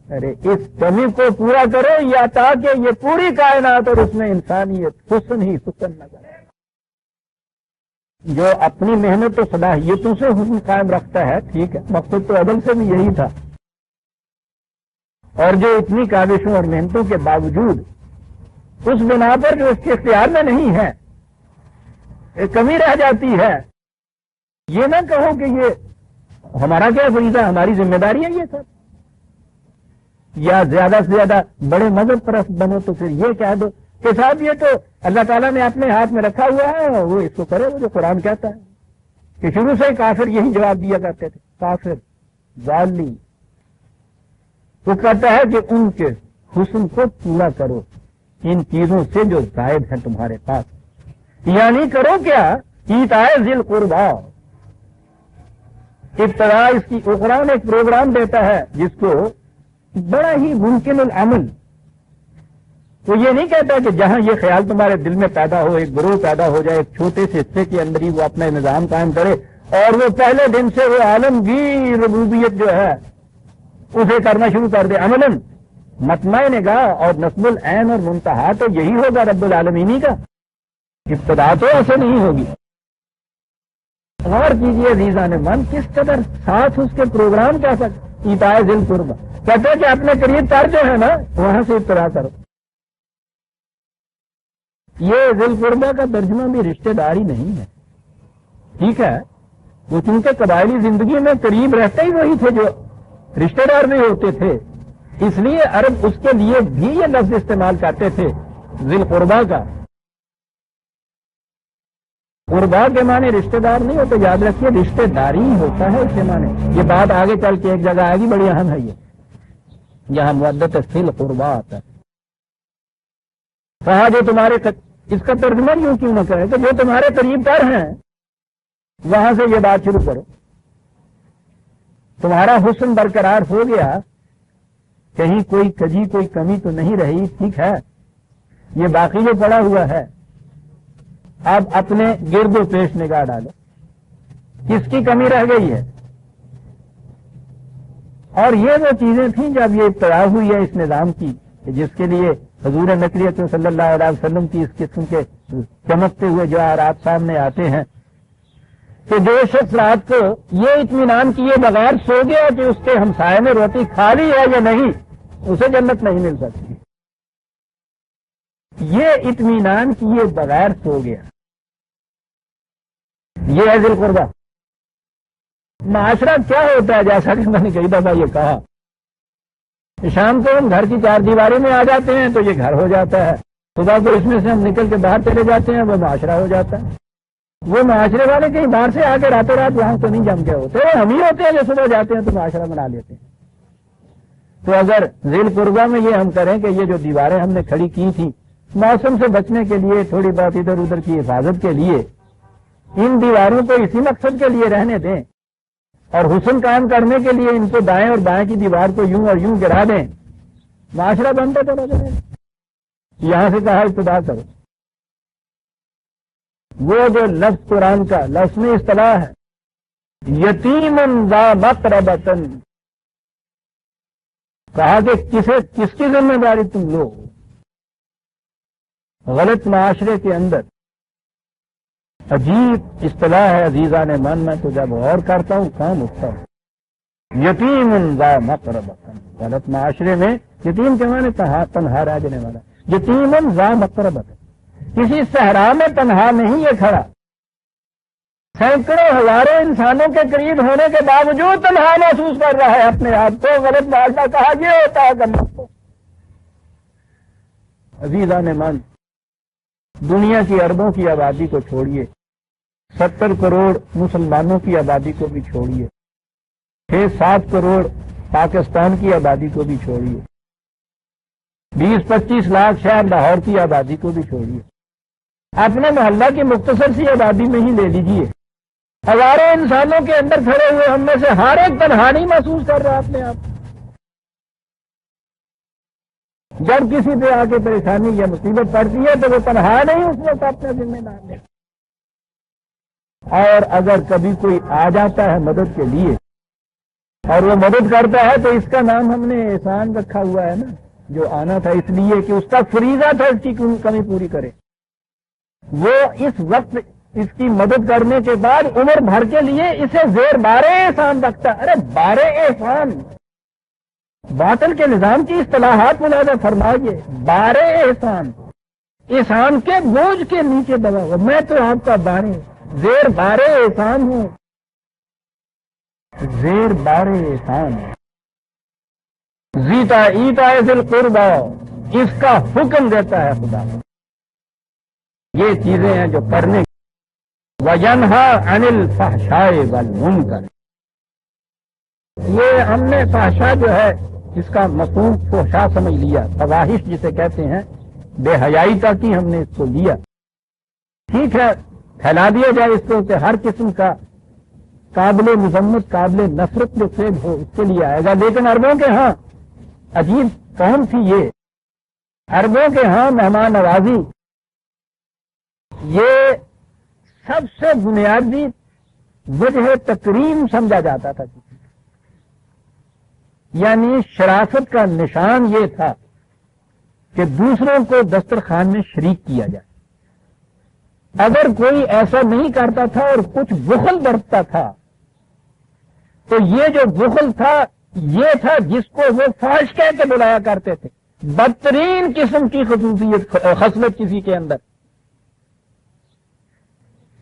ارے اس کمی کو پورا کرو، یا تاکہ یہ پوری کائنات اور اس میں انسانیت حسن ہی حسن نظر آئے۔ جو اپنی محنت و صلاحیتوں سے حسن قائم رکھتا ہے ٹھیک ہے، مقصد تو عدل سے بھی یہی تھا، اور جو اتنی کاوشوں اور محنتوں کے باوجود اس بنا پر جو اس کے اختیار میں نہیں ہے ایک کمی رہ جاتی ہے، یہ نہ کہو کہ یہ ہمارا کیا فریضہ، ہماری ذمہ داری ہے یہ سب، یا زیادہ سے زیادہ بڑے مذہب پرست بنو تو پھر یہ کہہ دو کہ صاحب یہ تو اللہ تعالیٰ نے اپنے ہاتھ میں رکھا ہوا ہے، وہ اس کو کرے وہ جو قرآن کہتا ہے۔ کہ شروع سے کافر یہی جواب دیا کرتے تھے، کافر ظالم۔ وہ کہتا ہے کہ ان کے حسن کو پورا کرو ان چیزوں سے جو زائد ہیں تمہارے پاس، یعنی کرو کیا، ایتائے ذی القربیٰ۔ ابتدا اس کی قرآن ایک پروگرام دیتا ہے جس کو بڑا ہی ممکن العمل، وہ یہ نہیں کہتا کہ جہاں یہ خیال تمہارے دل میں پیدا ہو، ایک گروہ پیدا ہو جائے، ایک چھوٹے سے حصے کے اندر ہی وہ اپنا نظام قائم کرے، اور وہ پہلے دن سے وہ عالمگیر ربوبیت جو ہے اسے کرنا شروع کر دے۔ عملاً مطمع نگاہ اور نصب العین اور منتہا تو یہی ہوگا رب العالمینی کا، ابتدا تو ایسے نہیں ہوگی۔ غور کیجیے عزیزان من کس قدر ساتھ اس کے پروگرام کیا سکتے، ایتائے ذی القربیٰ، کہتے ہیں کہ اپنے قریب تر جو ہے نا وہاں سے ابتدا کرو۔ یہ ذی القربیٰ کا ترجمہ بھی رشتہ داری نہیں ہے، ٹھیک ہے، وہ چونکہ قبائلی زندگی میں قریب رہتے ہی وہی تھے جو رشتہ دار بھی ہوتے تھے، اس لیے عرب اس کے لیے بھی یہ لفظ استعمال کرتے تھے ذی القربیٰ کا۔ قربا کے معنی رشتہ دار نہیں ہو تو یاد رکھیے رشتہ داری ہی ہوتا ہے اس کے معنی. یہ بات آگے چل کے ایک جگہ آئے گی بڑی اہم ہے یہ یہاں مودت فی القربا آتا ہے. کہا جو تمہارے اس کا ترجمہ یوں کیوں نہ کرے کہ جو تمہارے قریب تر ہیں وہاں سے یہ بات شروع کرو. تمہارا حسن برقرار ہو گیا, کہیں کوئی کجی کوئی کمی تو نہیں رہی, ٹھیک ہے, یہ باقی جو پڑا ہوا ہے اب اپنے گرد و پیش نگاہ ڈالو کس کی کمی رہ گئی ہے. اور یہ وہ چیزیں تھیں جب یہ ابتدا ہوئی ہے اس نظام کی جس کے لیے حضور نقی اکرم صلی اللہ علیہ وسلم کی اس قسم کے چمکتے ہوئے جواہرات سامنے آتے ہیں کہ جو شخص رات کو یہ اطمینان کیے بغیر سو گیا کہ اس کے ہمسائے میں روٹی کھالی ہے یا نہیں, اسے جنت نہیں مل سکتی. یہ اطمینان کیے بغیر سو گیا, یہ ہے ذی القربہ. معاشرہ کیا ہوتا ہے جیسا کہ میں نے کئی دفعہ یہ کہا, شام کو ہم گھر کی چار دیواری میں آ جاتے ہیں تو یہ گھر ہو جاتا ہے, صبح کو اس میں سے ہم نکل کے باہر چلے جاتے ہیں وہ معاشرہ ہو جاتا ہے. وہ معاشرے والے کہیں باہر سے آ کے راتوں رات وہاں تو نہیں جم کے ہوتے, ہم ہی ہوتے ہیں جو صبح جاتے ہیں تو معاشرہ بنا لیتے ہیں. تو اگر ذی القربہ میں یہ ہم کریں کہ یہ جو دیواریں ہم نے کھڑی کی تھیں موسم سے بچنے کے لیے, تھوڑی بہت ادھر ادھر کی حفاظت کے لیے, ان دیواروں کو اسی مقصد کے لیے رہنے دیں اور حسن کام کرنے کے لیے ان کو دائیں اور بائیں کی دیوار کو یوں اور یوں گرا دیں, معاشرہ بنتا چلا جائے. یہاں سے کہا ابتدا کرو. وہ جو لفظ قرآن کا لفظ میں اصطلاح ہے یتیم ذا مقربۃ, کہا کہ کس کی ذمہ داری تم لو. غلط معاشرے کے اندر عجیب اصطلاح ہے عزیزان من, میں تو جب غور کرتا ہوں کام اٹھتا ہوں. یتیم ذا مقربۃ, غلط معاشرے میں یتیم کے معنی تنہا رہنے والا. یتیم ذا مقربۃ, کسی صحرا میں تنہا نہیں یہ کھڑا, سینکڑوں ہزاروں انسانوں کے قریب ہونے کے باوجود تنہا محسوس کر رہا ہے اپنے آپ کو. غلط معاشرہ کہا یہ ہوتا ہے کرنا کو. عزیزان من, دنیا کی اربوں کی آبادی کو چھوڑیے, 70 کروڑ مسلمانوں کی آبادی کو بھی چھوڑیے, 6-7 کروڑ پاکستان کی آبادی کو بھی چھوڑیے, 20-25 لاکھ شہر لاہور کی آبادی کو بھی چھوڑیے, اپنے محلہ کی مختصر سی آبادی میں ہی لے لیجیے. ہزاروں انسانوں کے اندر کھڑے ہوئے ہم میں سے ہر ایک تنہانی محسوس کر رہا اپنے آپ. جب کسی پہ آ کے پریشانی یا مصیبت پڑتی ہے تو وہ تنہا نہیں, اس وقت اپنے ذمہ دار لے. اور اگر کبھی کوئی آ جاتا ہے مدد کے لیے اور وہ مدد کرتا ہے تو اس کا نام ہم نے احسان رکھا ہوا ہے نا, جو آنا تھا اس لیے کہ اس کا فریضہ تھا اس کی کمی پوری کرے. وہ اس وقت اس کی مدد کرنے کے بعد عمر بھر کے لیے اسے زیر بارے احسان رکھتا. ارے بارے احسان, باطل کے نظام کی اصطلاحات ملاحظہ فرمائیے. بارے احسان, احسان کے بوجھ کے نیچے دبا ہوا, میں تو آپ کا بارے زیر بارے احسان ہوں, زیر بارے احسان. زیتا ایتا ذی القربہ, اس کا حکم دیتا ہے خدا. یہ چیزیں ہیں جو کرنے. وَيَنْهَا عَنِ الْفَحْشَاءِ وَالْمُنْكَرِ, یہ ہم نے فحشا جو ہے اس کا مفہوم فحشا سمجھ لیا, فواحش جسے کہتے ہیں, بے حیائی تک ہی ہم نے اس کو لیا. ٹھیک ہے, پھیلا دیا جائے اس کو کہ ہر قسم کا قابل مذمت قابل نفرت جو فیض ہو اس کے لیے آئے گا. لیکن عربوں کے ہاں عجیب قوم تھی یہ, عربوں کے ہاں مہمان نوازی یہ سب سے بنیادی وجہ تکریم سمجھا جاتا تھا. یعنی شرافت کا نشان یہ تھا کہ دوسروں کو دسترخوان میں شریک کیا جائے. اگر کوئی ایسا نہیں کرتا تھا اور کچھ بخل برتتا تھا تو یہ جو بخل تھا یہ تھا جس کو وہ فحش کہہ کے بلایا کرتے تھے. بدترین قسم کی خصوصیت خصلت کسی کے اندر.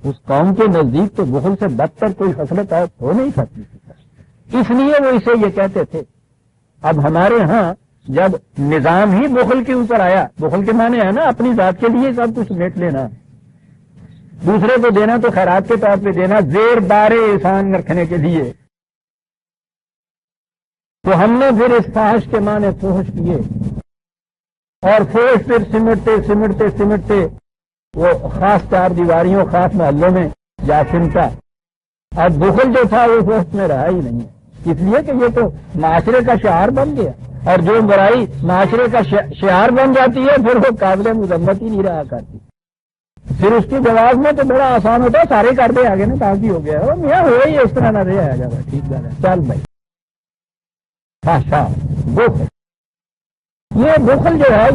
اس قوم کے نزدیک تو بخل سے بدتر کوئی خصلت ہو نہیں سکتی تھی, اس لیے وہ اسے یہ کہتے تھے. اب ہمارے ہاں جب نظام ہی بخل کے اوپر آیا, بخل کے معنی ہے نا اپنی ذات کے لیے سب کچھ سمیٹ لینا, دوسرے کو دینا تو خیرات کے طور پہ دینا، زیر بار احسان رکھنے کے لیے. تو ہم نے پھر اس فحش کے معنی فحش کیے، اور فحش پھر سمٹتے سمٹتے سمٹتے وہ خاص چار دیواریوں، خاص محلوں میں جا سمٹا. اور بخل جو تھا وہ فحش میں رہا ہی نہیں، اس لیے کہ یہ تو معاشرے کا شعار بن گیا، اور جو برائی معاشرے کا شعار بن جاتی ہے پھر وہ قابل مذمت ہی نہیں رہا کرتی. پھر اس کے جواب میں تو بڑا آسان ہوتا ہے، سارے کر دے آگے نا، کافی ہو گیا وہ میاں ہو ہی اس طرح نہ رہے آ جائے. ٹھیک ہے چل بھائی. بخل، یہ بخل جو ہے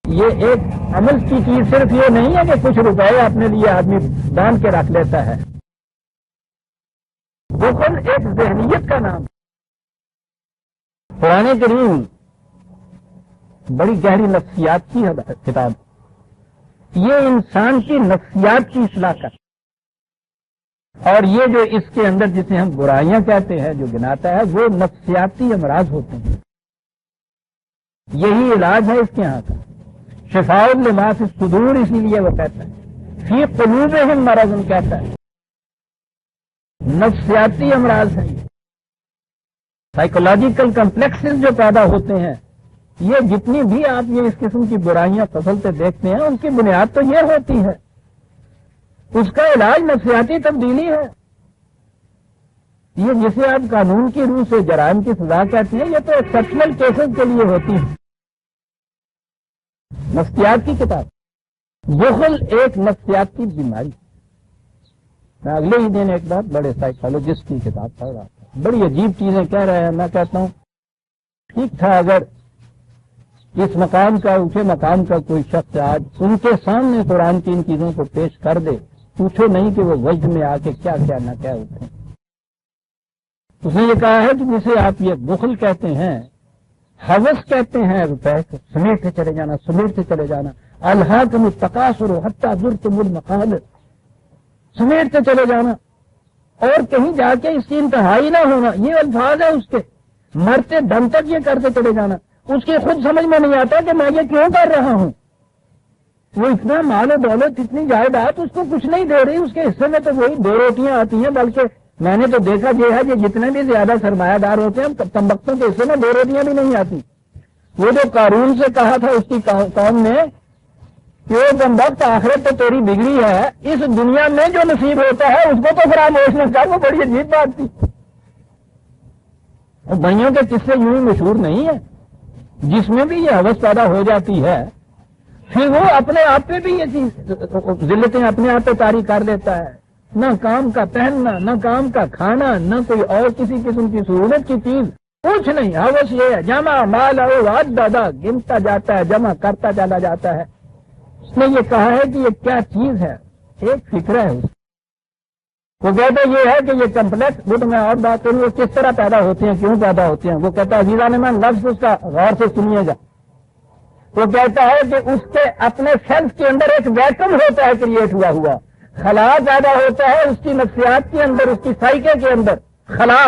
یہ ایک عمل کی چیز صرف یہ نہیں ہے کہ کچھ روپے اپنے لیے آدمی باندھ کے رکھ لیتا ہے. بخل ایک ذہنیت کا نام. قرآن کریم بڑی گہری نفسیات کی کتاب، یہ انسان کی نفسیات کی اصلاح کا، اور یہ جو اس کے اندر جسے ہم برائیاں کہتے ہیں جو گناتا ہے وہ نفسیاتی امراض ہوتے ہیں. یہی علاج ہے اس کے یہاں کا. شفاء لما فی الصدور، اسی لیے وہ کہتا ہے فی قلوبہم مرض، کہتا ہے نفسیاتی امراض ہیں. سائیکولوجیکل کمپلیکسز جو پیدا ہوتے ہیں، یہ جتنی بھی آپ یہ اس قسم کی برائیاں پھسلتے دیکھتے ہیں ان کی بنیاد تو یہ ہوتی ہے. اس کا علاج نفسیاتی تبدیلی ہے. یہ جسے آپ قانون کی روح سے جرائم کی سزا کہتی ہیں، یہ تو ایکسپشنل کیسز کے لیے ہوتی ہے. نفسیات کی کتاب. بخل ایک نفسیاتی بیماری. میں اگلے ہی دن ایک بات بڑے سائیکالوجسٹ کی کتاب پڑھ رہا تھا، بڑی عجیب چیزیں کہہ رہے ہیں. میں کہتا ہوں ٹھیک تھا اگر اس مقام کا، اونچے مقام کا کوئی شخص آج ان کے سامنے قرآن کی ان چیزوں کو پیش کر دے، پوچھو نہیں کہ وہ وجد میں آ کے کیا کیا نہ کیا اٹھے. اس نے یہ کہا ہے کہ جسے آپ یہ بخل کہتے ہیں، حوث کہتے ہیں، روپے کو سمیٹتے چلے جانا، سمیٹتے چلے جانا. الہاکم التکاثر حتی زرتم المقابر، سمیٹتے چلے جانا اور کہیں جا کے اس کی انتہائی نہ ہونا. یہ الفاظ ہے اس کے. مرتے دم تک یہ کرتے چلے جانا. اس کی خود سمجھ میں نہیں آتا کہ میں یہ کیوں کر رہا ہوں. وہ اتنا مال و دولت، اتنی جائیداد اس کو کچھ نہیں دے رہی. اس کے حصے میں تو وہی 2 روٹیاں آتی ہیں، بلکہ میں نے تو دیکھا یہ ہے کہ جتنے بھی زیادہ سرمایہ دار ہوتے ہیں کمبختوں کے حصے میں 2 روٹیاں بھی نہیں آتی. وہ جو قارون سے کہا تھا اس کی قوم نے کہ وہ کمبخت آخرت تو تیری بگڑی ہے، اس دنیا میں جو نصیب ہوتا ہے اس کو تو فراموش نہ کر. وہ بڑی عجیب بات تھی. اور بھائیوں کے قصے یوں ہی مشہور نہیں ہے. جس میں بھی یہ حوث پیدا ہو جاتی ہے پھر وہ اپنے آپ پہ بھی یہ چیز ذلتیں اپنے آپ پہ طاری کر دیتا ہے. نہ کام کا پہننا، نہ کام کا کھانا، نہ کوئی اور کسی قسم کی سہولت کی چیز، کچھ نہیں. حوث یہ ہے جمع مال اور دادا گنتا جاتا ہے، جمع کرتا چلا جاتا ہے. اس نے یہ کہا ہے کہ یہ کیا چیز ہے، ایک فکر ہے. وہ کہتے یہ ہے کہ یہ کمپلیکس، وہ تو میں اور بات کروں وہ کس طرح پیدا ہوتے ہیں، کیوں پیدا ہوتے ہیں. وہ کہتا ہے عزیزان میں لفظ اس کا غور سے سنیے گا. وہ کہتا ہے کہ اس کے اپنے سیلف کے اندر ایک ویکم ہوتا ہے کریٹ ہوا، خلا پیدا ہوتا ہے اس کی نفسیات کے اندر، اس کی سائیکے کے اندر خلا.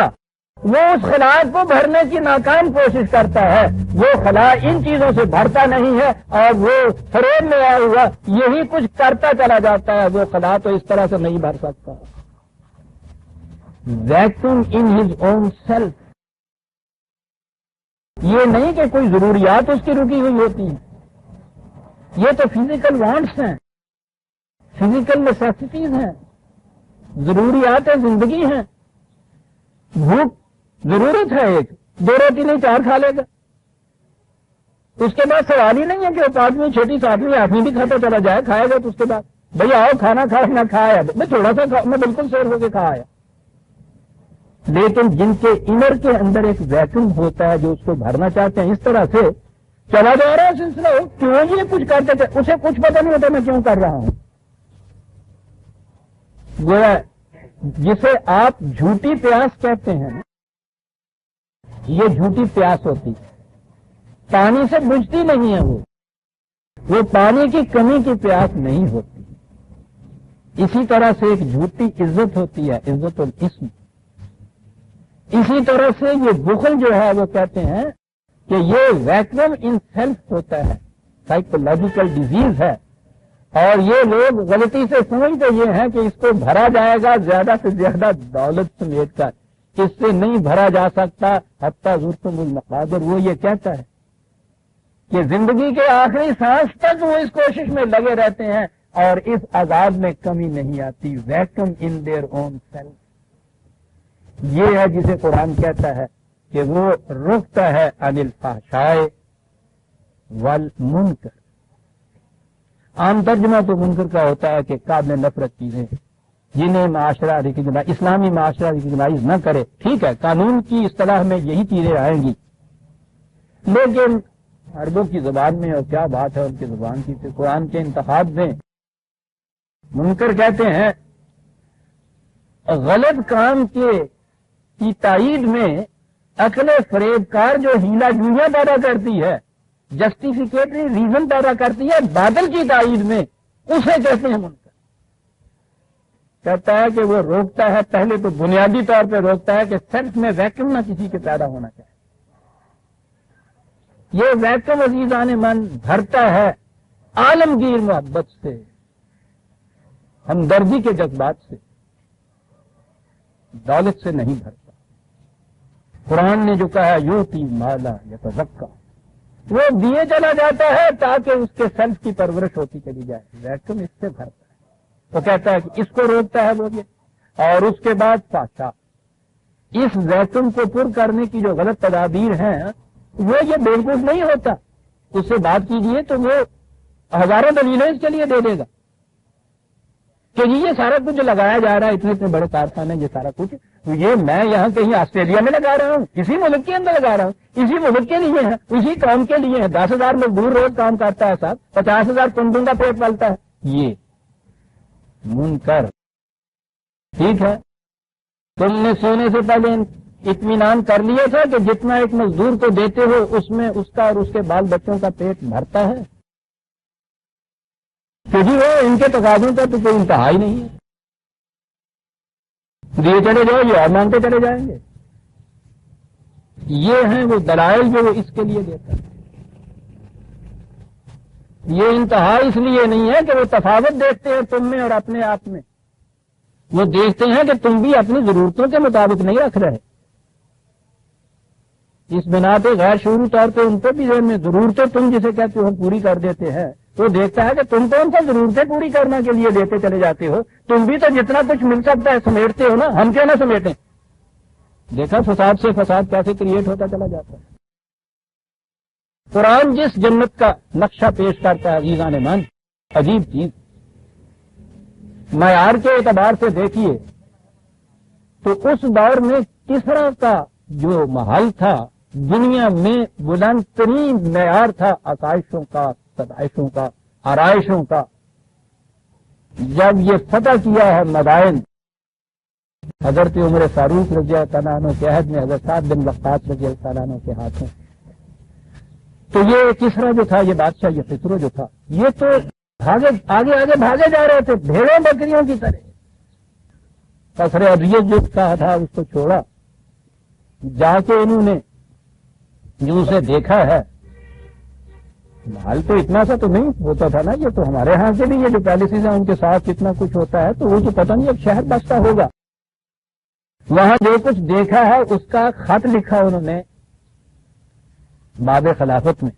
وہ اس خلا کو بھرنے کی ناکام کوشش کرتا ہے. وہ خلا ان چیزوں سے بھرتا نہیں ہے اور وہ فریب میں آیا ہوا یہی کچھ کرتا چلا جاتا ہے. وہ خلا تو اس طرح سے نہیں بھر سکتا. Vacuum in his own self. یہ نہیں کہ کوئی ضروریات اس کی رکی ہوئی ہوتی ہیں. یہ تو فزیکل وانٹس ہیں، فزیکل نیسیسٹیز ہیں، ضروریات زندگی ہیں. بھوک ضرورت ہے، ایک 2 روٹی نہیں 4 کھا لے گا. اس کے بعد سوال ہی نہیں ہے کہ وہ 5ویں 6ٹی 7ویں 8ویں بھی کھاتا چلا جائے. کھائے گا تو اس کے بعد بھئی آؤ کھانا کھاؤ، نہ کھایا میں تھوڑا سا میں بالکل سیر ہو کے کھا آیا. لیکن جن کے انر کے اندر ایک ویکیوم ہوتا ہے جو اس کو بھرنا چاہتے ہیں، اس طرح سے چلا جا رہا ہے سلسلہ. کیوں یہ کچھ کرتے تھے، اسے کچھ پتہ نہیں ہوتا میں کیوں کر رہا ہوں. گویا جسے آپ جھوٹی پیاس کہتے ہیں، یہ جھوٹی پیاس ہوتی ہے، پانی سے بجھتی نہیں ہے. وہ پانی کی کمی کی پیاس نہیں ہوتی. اسی طرح سے ایک جھوٹی عزت ہوتی ہے، عزت الاسم. اسی طرح سے یہ بخل جو ہے وہ کہتے ہیں کہ یہ ویکیوم ان سیلف ہوتا ہے، سائیکولوجیکل ڈیزیز ہے. اور یہ لوگ غلطی سے سمجھتے یہ ہیں کہ اس کو بھرا جائے گا زیادہ سے زیادہ دولت سمیٹ کر، اس سے نہیں بھرا جا سکتا حتیٰ زرتم المقابر۔ وہ یہ کہتا ہے کہ زندگی کے آخری سانس تک وہ اس کوشش میں لگے رہتے ہیں اور اس عذاب میں کمی نہیں آتی۔ Welcome in their own self, یہ ہے جسے قرآن کہتا ہے کہ وہ روکتا ہے عن الفحشاء والمنکر۔ عام ترجمہ تو منکر کا ہوتا ہے کہ قابل نفرت چیزیں جنہیں معاشرہ ریکگنائز، اسلامی معاشرہ ریکگنائز نہ کرے۔ ٹھیک ہے، قانون کی اصطلاح میں یہی چیزیں آئیں گی، لیکن عربوں کی زبان میں اور کیا بات ہے ان کی زبان کی، تو قرآن کے انتخاب میں منکر کہتے ہیں غلط کام کی تائید میں عقل فریب کار جو ہیلا جوئیاں پیدا کرتی ہے، جسٹیفیکیٹری ریزن پیدا کرتی ہے بادل کی تائید میں، اسے کہتے ہیں منکر۔ کہتا ہے کہ وہ روکتا ہے، پہلے تو بنیادی طور پہ روکتا ہے کہ سیلف میں ویکیوم نہ کسی کے پیدا ہونا چاہیے۔ یہ ویکیوم عزیزان من بھرتا ہے عالمگیر محبت سے، ہمدردی کے جذبات سے، دولت سے نہیں بھرتا۔ قرآن نے جو کہا یوتی مالا یتزکا، وہ دیے چلا جاتا ہے تاکہ اس کے سیلف کی پرورش ہوتی چلی جائے۔ ویکیوم اس سے بھرتا ہے، وہ کہتا ہے کہ اس کو روکتا ہے وہ یہ، اور اس کے بعد فحشاء، اس ویکیوم کو پر کرنے کی جو غلط تدابیر ہیں وہ یہ بالکل نہیں ہوتا۔ اس سے بات کیجیے تو وہ ہزاروں دلیلیں اس کے لیے دے دے گا کہ یہ سارا کچھ لگایا جا رہا ہے، اتنے اتنے بڑے کارخانے، یہ سارا کچھ یہ میں یہاں کہیں آسٹریلیا میں لگا رہا ہوں، اسی ملک کے اندر لگا رہا ہوں، اسی ملک کے لیے ہے، اسی کام کے لیے ہے۔ 10,000 مزدور روز کام کرتا ہے صاحب، 50,000 کنڈوں کا پیٹ پلتا ہے۔ یہ منکر، ٹھیک ہے، تم نے سونے سے پہلے اطمینان کر لیا تھا کہ جتنا ایک مزدور کو دیتے ہو اس میں اس کا اور اس کے بال بچوں کا پیٹ بھرتا ہے، کیونکہ وہ ان کے تقاضوں کا تو کوئی انتہا ہی نہیں ہے، دیے چلے جاؤ یہ اور مانگتے چلے جائیں گے۔ یہ ہیں وہ دلائل جو وہ اس کے لیے دیتا ہے۔ یہ انتہا اس لیے نہیں ہے کہ وہ تفاوت دیکھتے ہیں تم میں اور اپنے آپ میں، وہ دیکھتے ہیں کہ تم بھی اپنی ضرورتوں کے مطابق نہیں رکھ رہے۔ اس بنا پہ غیر شعوری طور پہ ان کو بھی ذہن میں ضرورتیں تم جسے کہتے ہو پوری کر دیتے ہیں، تو دیکھتا ہے کہ تم کون سا ضرورتیں پوری کرنے کے لیے دیتے چلے جاتے ہو، تم بھی تو جتنا کچھ مل سکتا ہے سمیٹتے ہو نا، ہم کیوں نہ سمیٹیں؟ دیکھا فساد سے فساد کیسے کریٹ ہوتا چلا جاتا ہے۔ قرآن جس جنت کا نقشہ پیش کرتا ہے عزیزان من، عجیب چیز، معیار کے اعتبار سے دیکھیے تو اس دور میں کسرا کا جو محل تھا دنیا میں بلند ترین معیار تھا آسائشوں کا، ستائشوں کا، آرائشوں کا۔ جب یہ فتح کیا ہے مدائن، حضرت عمر فاروق رضی اللہ عنہ کے عہد میں حضرت سعد بن وقاص رضی اللہ عنہ کے ہاتھوں، تو یہ کسرا جو تھا، یہ بادشاہ، یہ خسرو جو تھا، یہ تو آگے آگے بھاگے جا رہے تھے بھیڑوں بکریوں کی طرح۔ قصر ابریت جو کہا تھا اس کو چھوڑا، جا کے انہوں نے جو اسے دیکھا ہے، محل تو اتنا سا تو نہیں ہوتا تھا نا، یہ تو ہمارے ہاں سے بھی یہ جو پیلسز ہیں ان کے ساتھ کتنا کچھ ہوتا ہے، تو وہ تو پتہ نہیں اب شہر بستا ہوگا۔ وہاں جو کچھ دیکھا ہے اس کا خط لکھا انہوں نے باب خلافت میں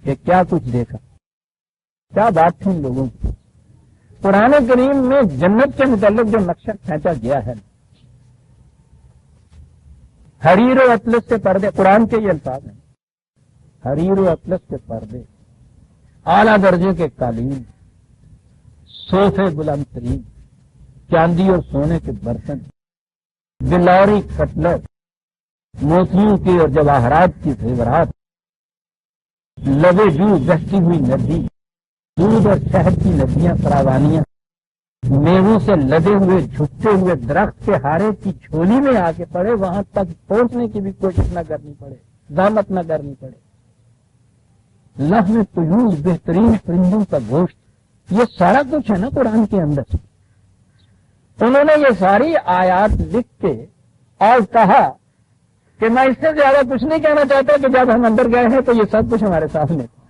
کہ کیا کچھ دیکھا، کیا بات تھی ان لوگوں کی۔ قرآن کریم میں جنت کے متعلق جو نقشہ کھینچا گیا ہے، حریر و اطلس کے پردے، قرآن کے یہ الفاظ ہیں، حریر و اطلس کے پردے، اعلیٰ درجے کے قالین، صوفے بلند ترین، چاندی اور سونے کے برتن، بلوری کٹلر، موتیوں کی اور جواہرات کی زیورات، لبے جو بہتی ہوئی ندی، دودھ اور شہد کی ندیاں فراوانیاں، میووں سے لدے ہوئے جھکتے ہوئے درخت کے ہارے کی جھولی میں آ کے پڑے، وہاں تک پہنچنے کی بھی کوشش نہ کرنی پڑے، زحمت نہ کرنی پڑے۔ لحم طیور، بہترین پرندوں کا گوشت، یہ سارا کچھ ہے نا قرآن کے اندر۔ انہوں نے یہ ساری آیات لکھ کے اور کہا کہ میں اس سے زیادہ کچھ نہیں کہنا چاہتا کہ جب ہم اندر گئے ہیں تو یہ سب کچھ ہمارے سامنے تھا،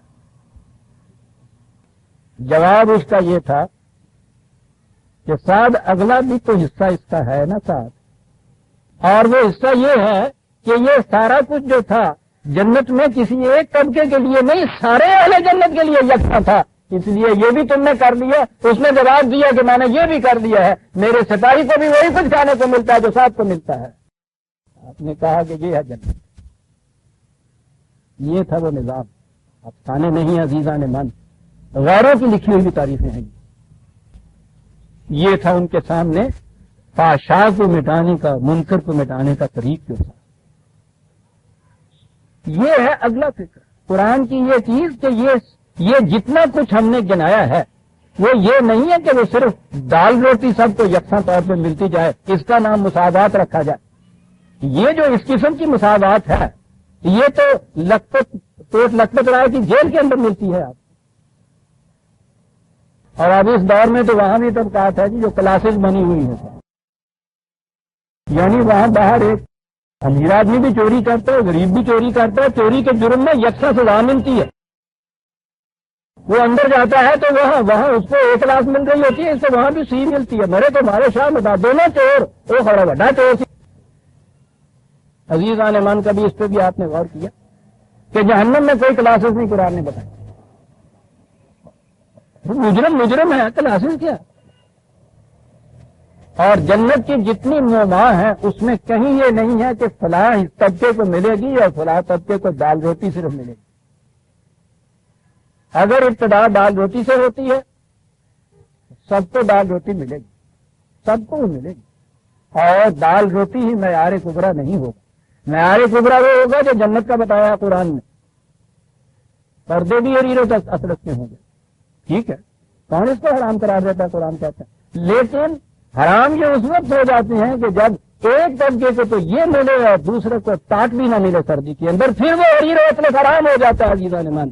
جواب اس کا یہ تھا کہ سعد اگلا بھی تو حصہ اس کا ہے نا سعد، اور وہ حصہ یہ ہے کہ یہ سارا کچھ جو تھا جنت میں کسی ایک طبقے کے لیے نہیں، سارے اہل جنت کے لیے یکساں تھا، اس لیے یہ بھی تم نے کر لیا۔ اس نے جواب دیا کہ میں نے یہ بھی کر لیا ہے، میرے سپاہی کو بھی وہی کچھ کھانے کو ملتا ہے جو سعد کو ملتا ہے۔ آپ نے کہا کہ یہ ہے جنت، یہ تھا وہ نظام، افسانے نہیں عزیزان من، غیروں کی لکھی ہوئی تاریخیں ہیں۔ یہ تھا ان کے سامنے فحشاء کو مٹانے کا، منکر کو مٹانے کا طریق جو تھا۔ یہ ہے اگلا فکر قرآن کی یہ چیز کہ یہ جتنا کچھ ہم نے گنایا ہے وہ یہ نہیں ہے کہ وہ صرف دال روٹی سب کو یکساں طور پہ ملتی جائے، اس کا نام مساوات رکھا جائے۔ یہ جو اس قسم کی مساوات ہے یہ تو لکھپت رائے کی جیل کے اندر ملتی ہے آپ، اور اب اس دور میں تو وہاں بھی طبقات ہے جو کلاسز بنی ہوئی ہیں، یعنی وہاں باہر ایک امیر آدمی بھی چوری کرتا ہے، غریب بھی چوری کرتا ہے، چوری کے جرم میں یکساں سزا ملتی ہے۔ وہ اندر جاتا ہے تو وہاں اس کو 1 لاکھ مل رہی ہوتی ہے، اس سے وہاں بھی سی ملتی ہے۔ میرے تو ہمارے شاہ بتا دونوں چور وہ خڑا بڑا چور سی۔ عزیزان من کبھی اس پہ بھی آپ نے غور کیا کہ جہنم میں کوئی کلاسز نہیں قرآن نے بتائی؟ مجرم ہے، کلاسز کیا؟ اور جنت کی جتنی نماں ہیں اس میں کہیں یہ نہیں ہے کہ فلاں طبقے کو ملے گی اور فلاں طبقے کو دال روٹی صرف ملے گی۔ اگر ابتدا دال روٹی سے ہوتی ہے سب کو دال روٹی ملے گی، سب کو ملے گی، اور دال روٹی ہی معیار کبریٰ نہیں ہوگا۔ معیار کبریٰ وہ ہوگا جو جنت کا بتایا قرآن میں، پردے بھی حریروں تک اثرت میں ہوں گے۔ ٹھیک ہے، کون اس کو حرام قرار دیتا ہے؟ قرآن کہتا ہے، لیکن حرام یہ اس وقت ہو جاتے ہیں کہ جب ایک طبقے کو تو یہ ملے اور دوسرے کو تاٹ بھی نہ ملے سردی کے اندر، پھر وہ حریر اطلق حرام ہو جاتا ہے۔ عزیزان من،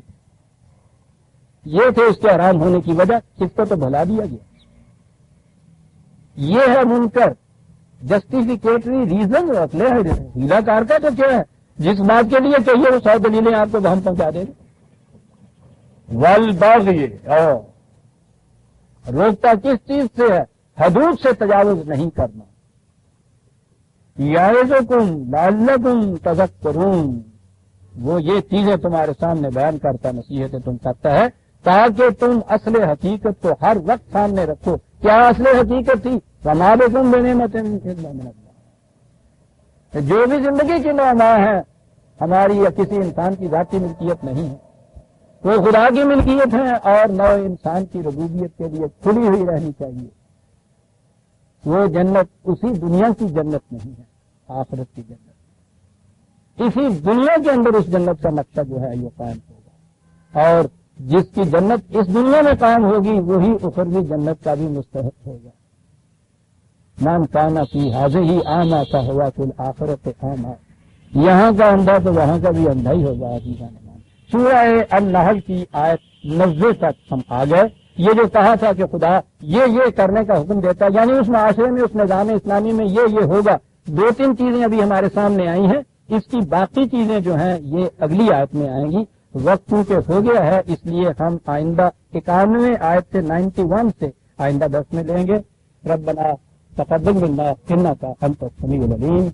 یہ تھے اس کے حرام ہونے کی وجہ، اس کو تو بھلا دیا گیا۔ یہ ہے منکر جسٹیفیکیٹری ریزن، ہیلا کار کا تو کیا ہے، جس بات کے لیے چاہیے وہ 100 دلیلیں آپ کو وہاں پہنچا دے گا۔ والباغی، روکتا کس چیز سے ہے؟ حدود سے تجاوز نہیں کرنا۔ یعظکم لعلکم تذکرون، وہ یہ چیزیں تمہارے سامنے بیان کرتا، نصیحتیں تم کرتا ہے تاکہ تم اصل حقیقت کو ہر وقت سامنے رکھو۔ کیا اصل حقیقت تھی؟ وما بکم بنعمۃ من اللہ، جو بھی زندگی کی نعمت ہے ہماری یا کسی انسان کی ذاتی ملکیت نہیں ہے، وہ خدا کی ملکیت ہے، اور نو انسان کی ربوبیت کے لیے کھلی ہوئی رہنی چاہیے۔ وہ جنت اسی دنیا کی جنت نہیں ہے، آخرت کی جنت، اسی دنیا کے اندر اس جنت کا نقشہ جو ہے یہ قائم ہوگا، اور جس کی جنت اس دنیا میں قائم ہوگی وہی اخروی جنت کا بھی مستحق ہوگا۔ من کان فی ہذہ اعمی فہو فی الآخرۃ اعمی، یہاں کا اندھا تو وہاں کا بھی اندھا ہی ہوگا۔ سورہ النحل کی آیت 90 تک ہم آ گئے۔ یہ جو کہا تھا کہ خدا یہ کرنے کا حکم دیتا ہے، یعنی اس معاشرے میں، اس نظام اسلامی میں یہ ہوگا، 2-3 چیزیں ابھی ہمارے سامنے آئی ہیں، اس کی باقی چیزیں جو ہیں یہ اگلی آیت میں آئیں گی۔ وقت چونکہ ہو گیا ہے اس لیے ہم آئندہ 91 آیت سے 91 سے آئندہ 10 میں لیں گے۔ ربنا تقبل منا انک انت السمیع العلیم۔